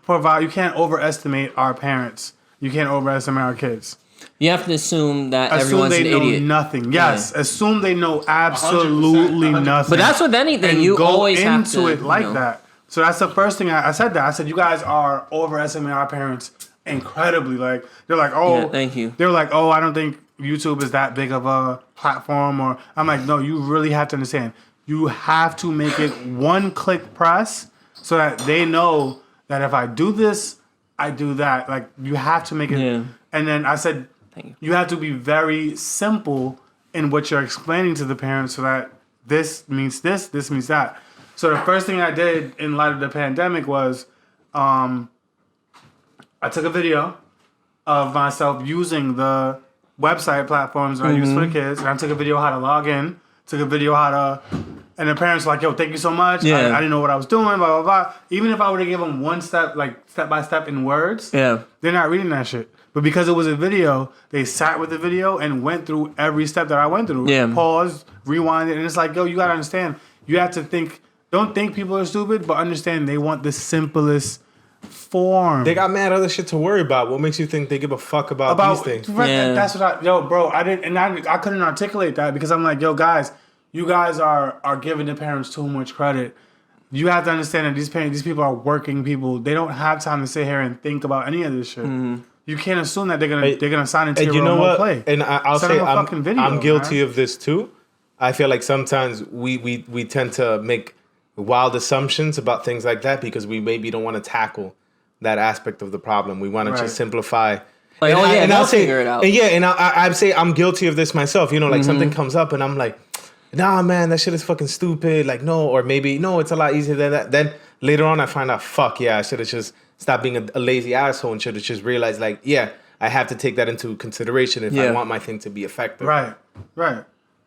overestimate our parents. You can't overestimate our kids. You have to assume that Assume everyone's they an know idiot. nothing. Yes, assume they know absolutely 100%. nothing. But that's with anything. And You go always have into to it like you know. that. So that's the first thing I said. That I said you guys are overestimating our parents incredibly. Like they're like, oh, Yeah, thank you. They're like, oh, I don't think YouTube is that big of a platform. Or I'm like, no, you really have to understand. You have to make it one click press so that they know that if I do this, I do that. Like you have to make it. Yeah. And then I said, Thank you. you have to be very simple in what you're explaining to the parents so that this means this means that. So the first thing I did in light of the pandemic was I took a video of myself using the website platforms that I use for the kids. And I took a video how to log in, took a video how to, and the parents were like, yo, thank you so much. Yeah. I didn't know what I was doing, blah, blah, blah. Even if I would have given them one step, like step by step in words, Yeah. they're not reading that shit. But because it was a video, they sat with the video and went through every step that I went through. Yeah. Paused, rewind it. And it's like, yo, you got to understand. You have to think. Don't think people are stupid, but understand they want the simplest form. They got mad other shit to worry about. What makes you think they give a fuck about these things? Right, Yeah. That's what bro, I didn't, and I couldn't articulate that because I'm like, yo, guys, you guys are giving the parents too much credit. You have to understand that these people are working people. They don't have time to sit here and think about any of this shit. Mm-hmm. You can't assume that they're gonna sign into And your you know remote what? play. And I'll Send say them a fucking video, I'm guilty man. of this too. I feel like sometimes we tend to make wild assumptions about things like that because we maybe don't want to tackle that aspect of the problem. We want to Right. just simplify. Like, And oh, yeah, they'll I'll say, figure it out. And yeah, and I'd say I'm guilty of this myself. You know, like Mm-hmm. something comes up and I'm like, nah, man, that shit is fucking stupid. Like, no, or maybe, no, it's a lot easier than that. Then later on I find out, fuck, yeah, I should have just stopped being a lazy asshole and should have just realized, like, yeah, I have to take that into consideration if I Yeah. want my thing to be effective. Right.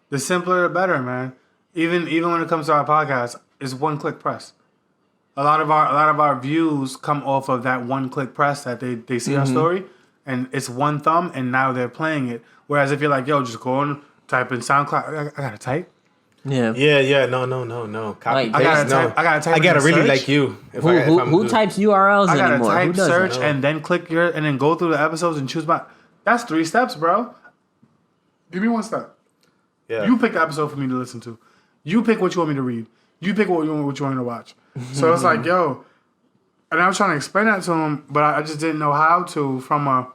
The simpler the better, man. even when it comes to our podcast, it's one click press. A lot of our views come off of that one click press that they see our story, and it's one thumb, and now they're playing it. Whereas if you're like, yo, just go and type in SoundCloud. I gotta type. Yeah. No. Copy Like, paste. I gotta type. I gotta in really search. like you. Who types URLs I gotta anymore? Who type does search that? and then click and then go through the episodes and choose my. That's 3 steps, bro. Give me 1 step. Yeah. You pick the episode for me to listen to. You pick what you want me to read. You pick what you want me to watch. So it's like, yo, and I was trying to explain that to him, but I just didn't know how to from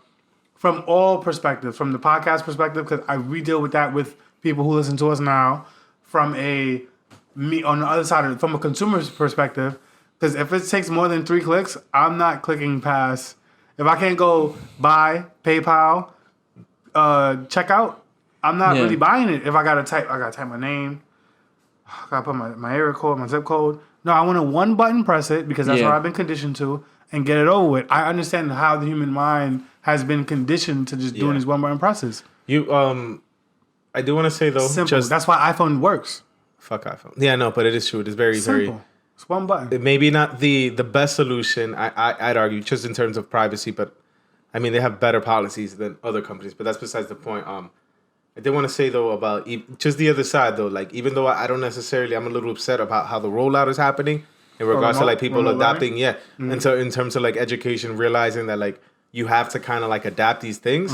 all perspectives, from the podcast perspective, because we deal with that with people who listen to us now, from me on the other side of it, from a consumer's perspective, because if it takes more than 3 clicks, I'm not clicking past. If I can't go buy, PayPal, checkout, I'm not really buying it. If I gotta type my name, I gotta put my area code, my zip code. No, I want to one button press it because that's what I've been conditioned to and get it over with. I understand how the human mind has been conditioned to just doing these one button presses. I do want to say though, Simple. That's why iPhone works. Fuck iPhone. Yeah, no, but it is true. It is very, Simple. very. It's one button. It maybe not the best solution. I'd argue just in terms of privacy, but I mean they have better policies than other companies. But that's besides the point. I did want to say though about just the other side though. Like even though I don't necessarily, I'm a little upset about how the rollout is happening in regards to like people adapting. Yeah, and so in terms of like education, realizing that like you have to kind of like adapt these things.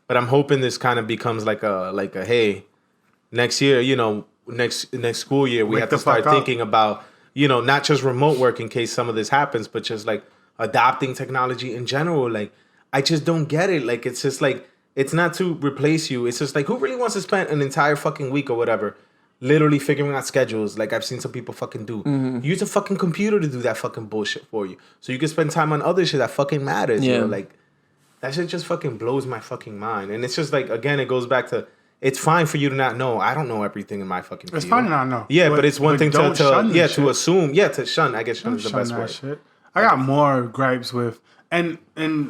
But I'm hoping this kind of becomes like a hey, next year, next school year we have to start thinking about not just remote work in case some of this happens, but just like adopting technology in general. Like I just don't get it. Like it's just like. It's not to replace you. It's just like, who really wants to spend an entire fucking week or whatever literally figuring out schedules like I've seen some people fucking do? Use a fucking computer to do that fucking bullshit for you. So you can spend time on other shit that fucking matters. Yeah. Like, that shit just fucking blows my fucking mind. And it's just like, again, it goes back to, it's fine for you to not know. I don't know everything in my fucking field. It's fine to not know. Yeah, but it's one thing to assume. Yeah, to shun. I guess shun is the best word. Shit. I got more gripes with... And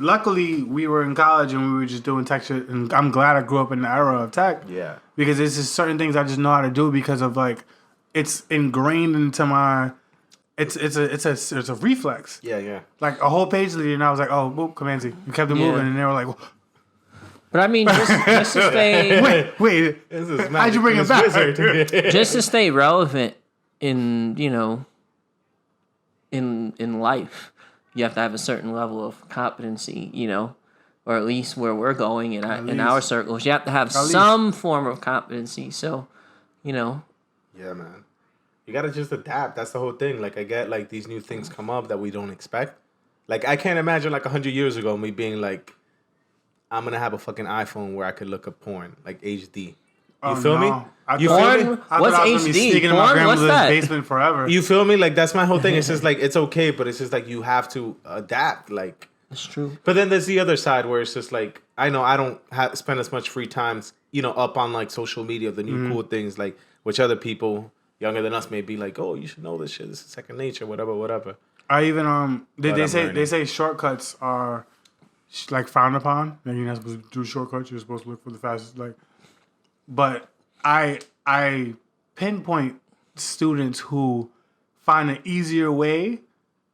luckily, we were in college and we were just doing tech shit. And I'm glad I grew up in the era of tech. Yeah. Because there's just certain things I just know how to do because of like, it's ingrained into my, it's a reflex. Yeah. Like a whole page lead, and I was like, oh, boop, Command Z. You kept it moving, and they were like, well, but I mean, just to stay. Wait. How'd you bring it back? Just to stay relevant in in life. You have to have a certain level of competency, or at least where we're going in our circles. You have to have some form of competency. So, Yeah, man. You got to just adapt. That's the whole thing. Like, I get, like, these new things come up that we don't expect. Like, I can't imagine, like, 100 years ago me being like, I'm going to have a fucking iPhone where I could look up porn, like HD. You feel me? What's HD? Porn? What's that? Basement forever. You feel me? Like that's my whole thing. It's just like it's okay, but it's just like you have to adapt. Like it's true. But then there's the other side where it's just like I know I don't spend as much free time, up on like social media, the new cool things, like which other people younger than us may be like, oh, you should know this shit. This is second nature, whatever. I even they say shortcuts are like frowned upon. Like you're not supposed to do shortcuts. You're supposed to look for the fastest like. But I pinpoint students who find an easier way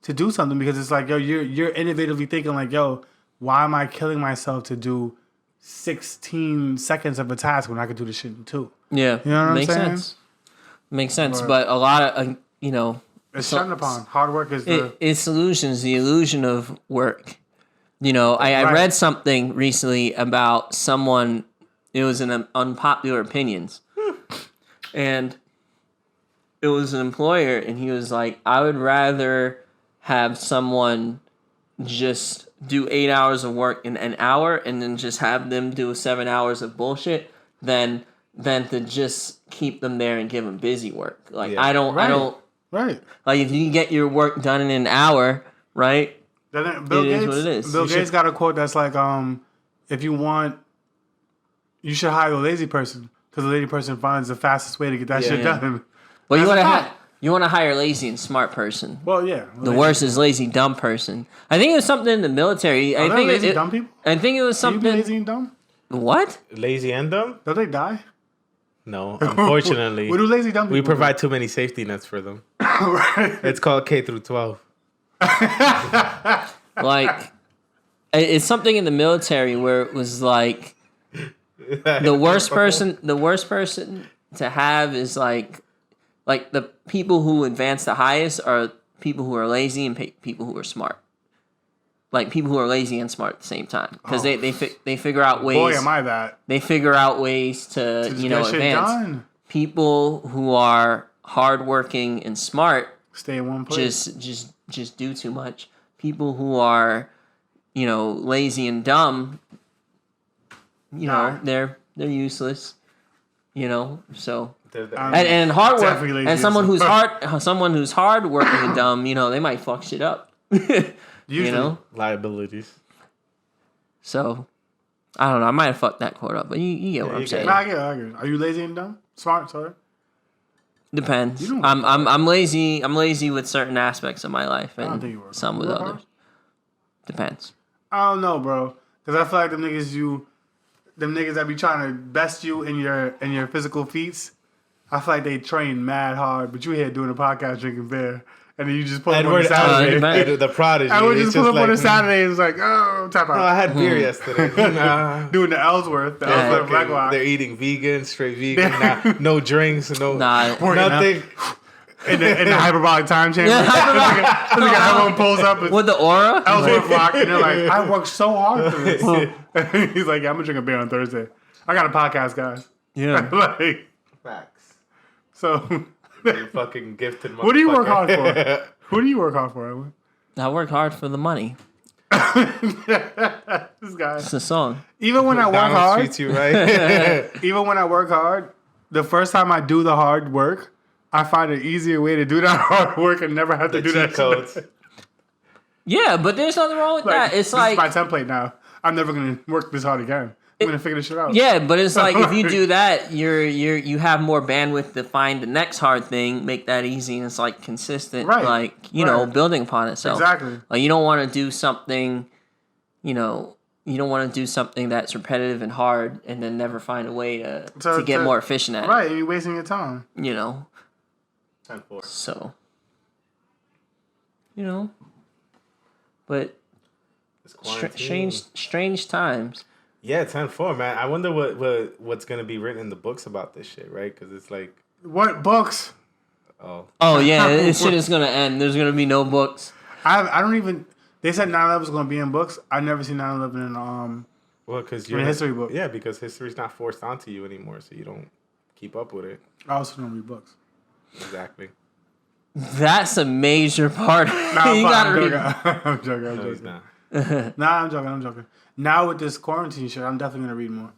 to do something because it's like, yo, you're innovatively thinking like, yo, why am I killing myself to do 16 seconds of a task when I could do this shit in 2? Yeah, you know what makes I'm saying? sense. Makes sense, but a lot of it's shunned upon. Hard work is it's illusions, the illusion of work. I read something recently about someone. It was an unpopular opinions. And it was an employer, and he was like, I would rather have someone just do 8 hours of work in an hour and then just have them do 7 hours of bullshit than to just keep them there and give them busy work. Like, yeah. I don't... Right. Like, if you can get your work done in an hour, right? Bill Gates is what it is. Bill Gates got a quote that's like, if you want... You should hire a lazy person because the lazy person finds the fastest way to get that shit done. Well, you want to hire a lazy and smart person. Well, yeah. The worst is lazy dumb person. I think it was something in the military. Are there lazy dumb people? I think it was something. Lazy and dumb? What? Lazy and dumb? Don't they die? No, unfortunately, What do lazy dumb people we do? provide too many safety nets for them. Right. It's called K through 12. Like, it's something in the military where it was like the worst person to have is like the people who advance the highest are people who are lazy and people who are smart. Like people who are lazy and smart at the same time, because they figure out ways. Boy, am I that. They figure out ways to Just you know get shit advance. done. People who are hardworking and smart Stay in one place. just do too much. People who are, you know, lazy and dumb, you know, they're useless. You know, so and hard work Definitely lazy and someone and who's hard working and dumb, you know, they might fuck shit up. Usually. You know, liabilities. so I don't know. I might have fucked that quote up, but you get what I'm you saying. Nah, I get it. Are you lazy and dumb? Smart, sorry. Depends. You don't I'm lazy. I'm lazy with certain aspects of my life, don't and think you work some hard. with You work others. hard? Depends. I don't know, bro. Because I feel like them niggas that be trying to best you in your physical feats, I feel like they train mad hard, but you here doing a podcast drinking beer, and then you just pull up on Edward a Saturday. Edward- the prodigy. I would It's just pull up on a like, Saturday and it's like, oh, tap Oh, out. I had beer yesterday. Nah. Doing the Ellsworth Fucking- Black Rock. They're eating vegan, straight vegan. No drinks, no Nah. nothing. In the hyperbolic time chamber. Yeah, This nigga, everyone pulls up and with the aura. Ellsworth Rock, and they're like, I worked so hard for this. He's like, yeah, I'm gonna drink a beer on Thursday. I got a podcast, guys. Yeah. Like, Facts. so, You fucking gifted. what do you work hard motherfucker. for? Who do you work hard for, Edwin? I work hard for the money. This guy. It's a song. Even when I work McDonald's hard, treats you right. even when I work hard, the first time I do the hard work, I find an easier way to do that hard work and never have to The do that cheat codes. Yeah, but there's nothing wrong with that. It's this like is my template now. I'm never gonna work this hard again. I'm gonna figure this shit out. yeah, but it's like if you do that, you have more bandwidth to find the next hard thing, make that easy, and it's like consistent, Right. like you know, Right. building upon itself. Exactly. Like you don't want to do something, you know, you don't want to do something that's repetitive and hard, and then never find a way to get more efficient at Right, you're wasting your time. it. You know, 10-4. so you know, but It's quarantine. strange times. Yeah, 10-4, man. I wonder what's gonna be written in the books about this shit, right? Because it's like, What books? oh, Oh yeah, this shit is gonna end. There's gonna be no books. I don't even. They said 9/11 was gonna be in books. I never seen 9/11 in well, because in you're a history book. Yeah, because history's not forced onto you anymore, so you don't keep up with it. I also don't read books. Exactly. That's a major part. Nah, You gotta read. I'm joking. I'm No, he's joking. not. Nah, I'm joking. Now with this quarantine shit, I'm definitely gonna read more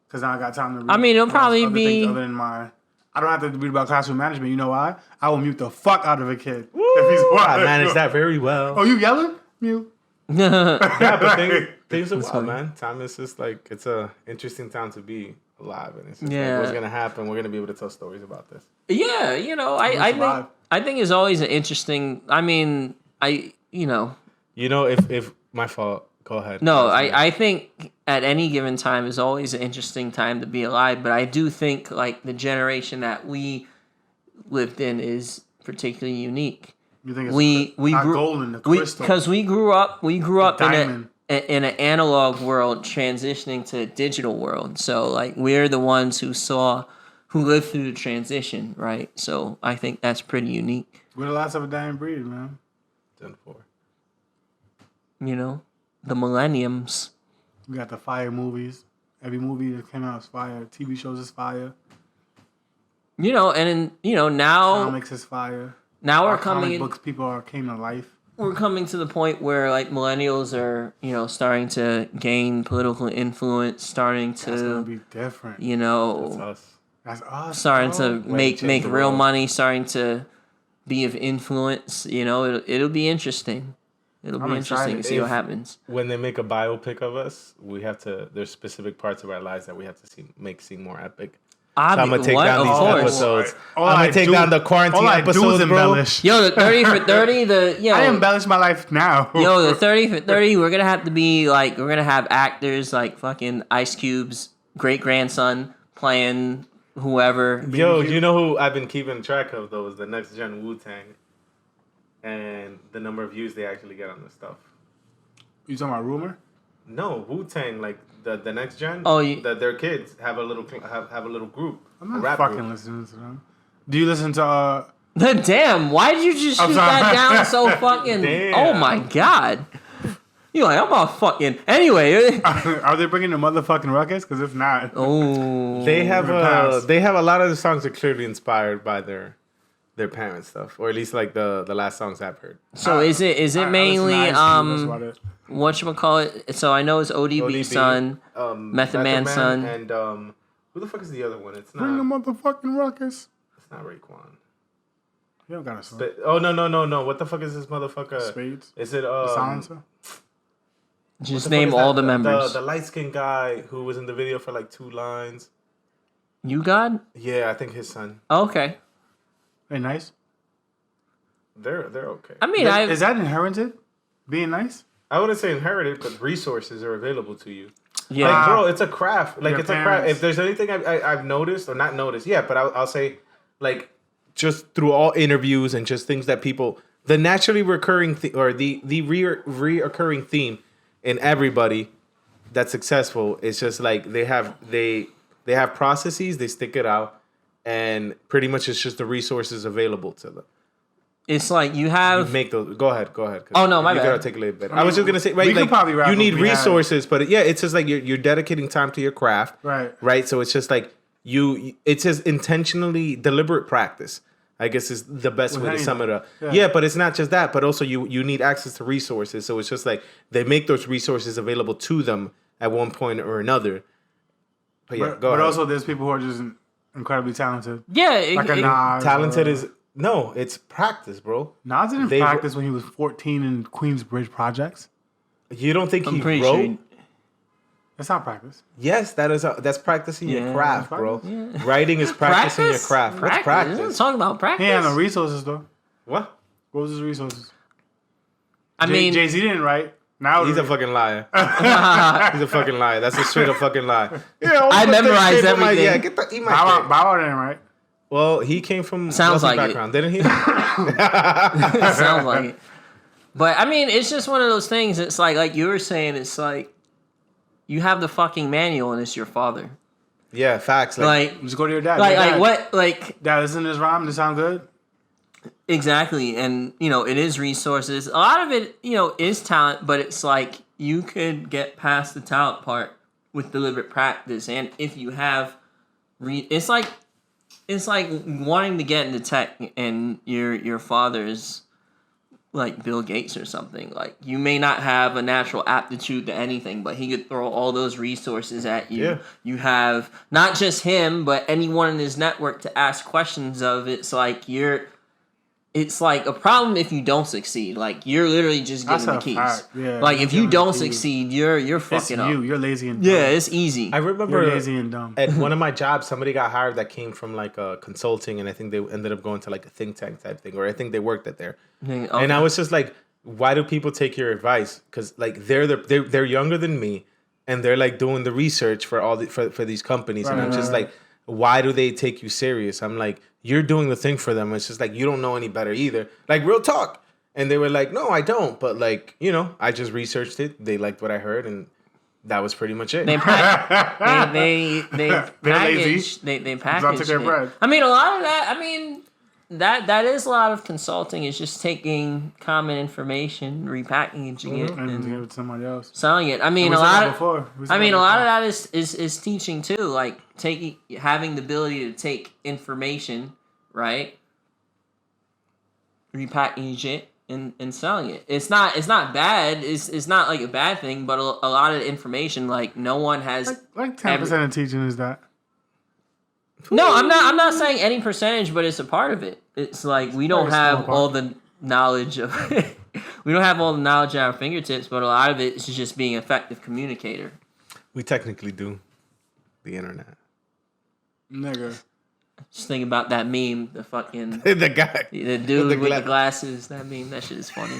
because now I got time to read. I mean, it'll probably other be- things other than my. I don't have to read about classroom management. You know why? I will mute the fuck out of a kid if he's I wild. managed that very well. Oh, you yelling? Mute. Yeah, but things are wild, man. Time is just like, it's a interesting time to be alive, and it's just Yeah. like, what's gonna happen? We're gonna be able to tell stories about this. Yeah, you know, I think it's always an interesting. I mean, you know, You know, if my fault, go ahead. no, I think at any given time is always an interesting time to be alive. But I do think like the generation that we lived in is particularly unique. You think it's We not grew golden, the crystal? because we grew up diamond. in an analog world transitioning to a digital world. So like we're the ones who lived through the transition, right? So I think that's pretty unique. We're the last of a dying breed, man. 10-4. You know, the millenniums. We got the fire movies. Every movie that came out is fire. TV shows is fire. You know, and you know now Comics is fire. now Our comic books came to life. we're coming to the point where like millennials are, you know, starting to gain political influence, starting That's gonna to, be different. you That's know, us. That's us. starting bro. to Way to make change the real world. money, starting to be of influence. You know, it'll be interesting. It'll I'm be interesting to excited. see what If- happens. When they make a biopic of us, there's specific parts of our lives that we have to seem more epic. So I'm gonna take down these episodes. All I'm I gonna take do- down the quarantine all I do episodes, is bro. embellish. Yo, the 30 for 30, I embellish my life now. Yo, the 30 for 30, we're gonna have actors like fucking Ice Cube's great grandson playing whoever. Yo, you know who I've been keeping track of though is the next gen Wu-Tang, and the number of views they actually get on this stuff. You talking about Rumor? No, Wu-Tang, like the next gen. Oh, their kids have a little have a little group. I'm a not rap fucking group. listening to them. Do you listen to? Damn, why did you just shoot that down so fucking? Damn. Oh my god. You're like, I'm a fucking. Anyway. Are they bringing the motherfucking ruckus? Because if not, Oh. They have pass. they have a lot of the songs are clearly inspired by their parents' stuff, or at least like the last songs I've heard. So is it I listen to mainly Ice Cube, that's about it. whatchamacallit? So I know it's ODB son, Method Man son, and who the fuck is the other one? It's Bring the not. motherfucking ruckus. It's not Raekwon. You don't got a song. But, oh no! What the fuck is this motherfucker? Spades. Is it Silencer. just the fuck name is all that? the members. The light skinned guy who was in the video for like 2 lines. You God? Yeah, I think his son. Okay. Hey, nice. They're okay. I mean, Is that inherited? Being nice? I wouldn't say inherited, but resources are available to you. yeah. Like, bro, it's a craft. Like, Your it's a craft. parents- If there's anything I've noticed, or not noticed, yeah, but I'll say, like, just through all interviews and just things that people, the naturally recurring, or the reoccurring theme in everybody that's successful is just like they have processes, they stick it out, and pretty much it's just the resources available to them. It's like you have. Make those. Go ahead. Oh, no, my you bad. gotta take a little bit. I was just gonna say, right? we could Like, probably wrap you up need we had. resources, but yeah, it's just like you're dedicating time to your craft, Right. Right. So it's just like it's just intentionally deliberate practice. I guess is the best way to sum it up. Yeah, but it's not just that, but also you need access to resources. So it's just like they make those resources available to them at one point or another. But yeah, But, go ahead. also, there's people who are just incredibly talented. Yeah. Like a Nas. Talented or- is no, it's practice, bro. Nas didn't They- practice when he was 14 in Queensbridge Projects. You don't think I'm he pretty wrote? sure. That's not practice. Yes, that's practicing your Yeah. craft, bro. Yeah. Writing is practicing your craft. What's We're practice? talking about practice. He had no resources, though. What? What was his resources? I mean, Jay-Z didn't write. Now He's a fucking liar. He's a fucking liar. That's a straight up fucking lie. I memorized everything. Yeah, eat my Bow shit. Wow didn't write. Well, he came from Sounds wealthy like it. background, didn't he? sounds like it. But I mean, it's just one of those things. It's like you were saying. It's like you have the fucking manual, and it's your father. Yeah, facts. Like, Just go to your dad. like, Your like dad. what? Like Dad, listen to this rhyme. Does it sound good? exactly. And it is resources. A lot of it, is talent. But it's like you could get past the talent part with deliberate practice, and if you have, it's like wanting to get into tech, and your father's like Bill Gates or something. Like, you may not have a natural aptitude to anything, but he could throw all those resources at you. Yeah. You have not just him, but anyone in his network to ask questions of. It's like a problem if you don't succeed. Like, you're literally just That's getting the a keys. fact. Yeah, like, if you you're don't getting the keys. succeed, you're It's fucking you. up. You're lazy and dumb. Yeah, it's easy. I remember You're lazy and dumb. at one of my jobs, somebody got hired that came from like a consulting, and I think they ended up going to like a think tank type thing, or I think they worked at there. Okay. And I was just like, why do people take your advice? Because like they're younger than me, and they're like doing the research for for these companies, and I'm just like, why do they take you serious? I'm like, you're doing the thing for them. It's just like you don't know any better either. Like, real talk. And they were like, no, I don't. But like, I just researched it. They liked what I heard, and that was pretty much it. They package. lazy. They Don't package. take their it. bread. I mean, a lot of that. I mean, that is a lot of consulting. Is just taking common information, repackaging it, And and give it to somebody else. selling it. I mean, We a said lot that of. before. We said I mean, that a lot of before. that is teaching too. Like having the ability to take information, right, repackage it, and selling it. It's not bad. It's not like a bad thing, but a lot of information, like, no one has. Like 10% of teaching is that. No, I'm not saying any percentage, but it's a part of it. It's like we don't Very small have part. all the knowledge of we don't have all the knowledge at our fingertips, but a lot of it is just being an effective communicator. We technically do the internet. Nigga. Just think about that meme, the fucking The guy. the dude with the gla- glasses. That meme, that shit is funny.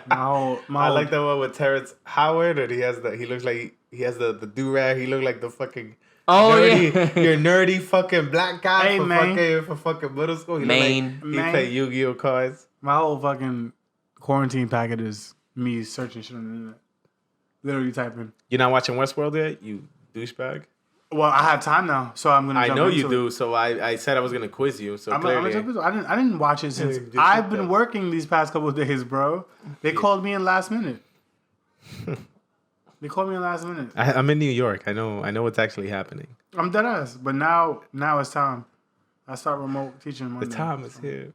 My I like that one with Terrence Howard, and he looks like he has the do rag. He looked like the fucking Oh, nerdy, yeah. your nerdy fucking black guy Hey, for man. fucking middle school. He Maine. He play Yu-Gi-Oh cards. My whole fucking quarantine packet is me searching shit on the internet. Literally typing. You're not watching Westworld yet, you douchebag. Well, I have time now, so I'm gonna. I jump know into you it. do. So I said I was gonna quiz you. So I'm clearly, gonna jump into it. I didn't watch it since just I've hit been that. working these past couple of days, bro. They called me in last minute. They called me in last minute. I'm in New York. I know what's actually happening. I'm dead ass, but now it's time. I start remote teaching Monday. The time is here.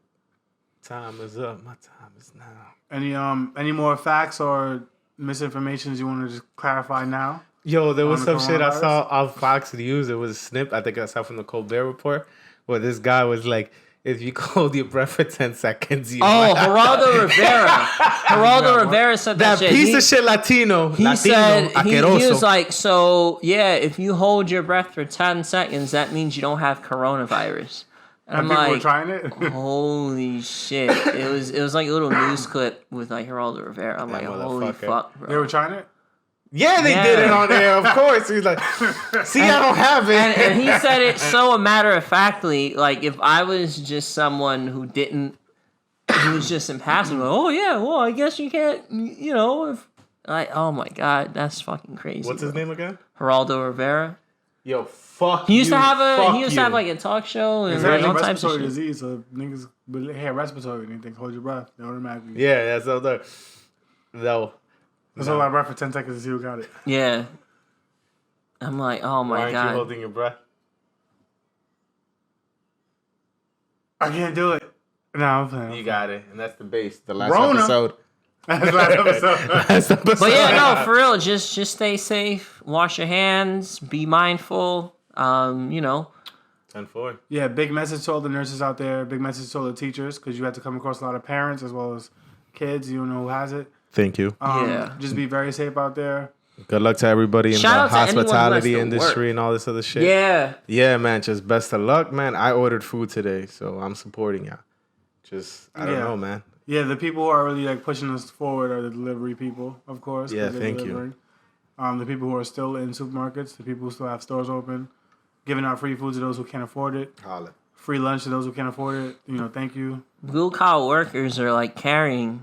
Time is up. My time is now. Any more facts or misinformations you want to just clarify now? Yo, there was On the some shit I coronavirus? saw on Fox News. It was a snip. I think I saw from the Colbert Report, where this guy was like, "If you hold your breath for 10 seconds, you." Oh, Geraldo Rivera. Geraldo Rivera said that, that shit. piece of shit Latino. He said he asqueroso. was like, so yeah, if you hold your breath for 10 seconds, that means you don't have coronavirus. And I'm People were like, trying it. holy shit! It was like a little news clip with like Geraldo Rivera. I'm That like, holy motherfucker. fuck, They bro. were trying it. Yeah, they Yeah. did it on air. Of course, he's like, "See, I don't have it." And he said it so matter of factly. Like if I was just someone who was just impassive. Like, oh yeah, well I guess you can't. You know, if like, oh my god, that's fucking crazy. What's his bro. name again? Geraldo Rivera. Yo, fuck. He used to have you. like a talk show and It's like, actually all types of respiratory shit. disease, so niggas have respiratory and they think hold your breath. They automatically. Yeah, that's other. No. Let's hold our breath for 10 seconds to see who got it. Yeah. I'm like, oh Why my aren't you god. holding your breath? I can't do it. No, I'm playing. You got it, and that's the base. The last Rona. episode. That's last episode. Last episode. But yeah, no, for real, just stay safe, wash your hands, be mindful. You know. 10-4. Yeah, big message to all the nurses out there. Big message to all the teachers because you have to come across a lot of parents as well as kids. You don't know who has it. Thank you. Yeah. Just be very safe out there. Good luck to everybody in Shout out the to anyone who has hospitality to industry work. and all this other shit. Yeah. Yeah, man. Just best of luck, man. I ordered food today, so I'm supporting y'all. I don't Yeah. know, man. Yeah, the people who are really like pushing us forward are the delivery people, of course. 'cause Yeah, they're thank you. delivering. The people who are still in supermarkets, the people who still have stores open, giving out free food to those who can't afford it, Holla. free lunch to those who can't afford it. You know, thank you. Blue collar workers are like carrying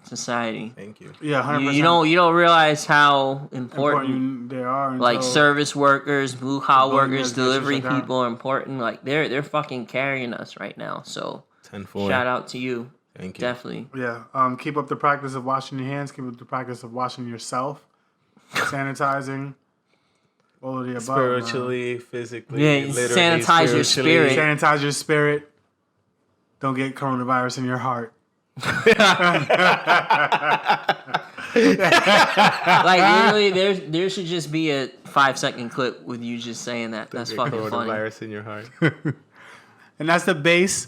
society. Thank you. Yeah, 100%. You don't realize how important important they are. like until- service workers, blue collar Building workers, those delivery businesses like that. people are important. Like they're fucking carrying us right now. So 10-4. shout out to you. Thank you. Definitely. Yeah. Keep up the practice of washing your hands. Keep up the practice of washing yourself, sanitizing, all of the above. Spiritually, physically, Yeah, literally, sanitize your spiritually. spirit. Sanitize your spirit. Don't get coronavirus in your heart. Like literally, there should just be a 5-second clip with you just saying that. That's Get fucking funny. coronavirus in your heart. And that's the base.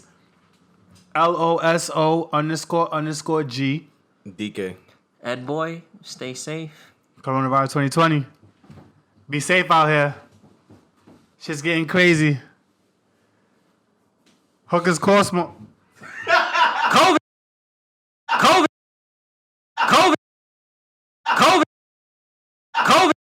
LOSO__G. DK. Ed boy, stay safe. Coronavirus 2020. Be safe out here. Shit's getting crazy. Hookers Cosmo. COVID. COVID. COVID. COVID.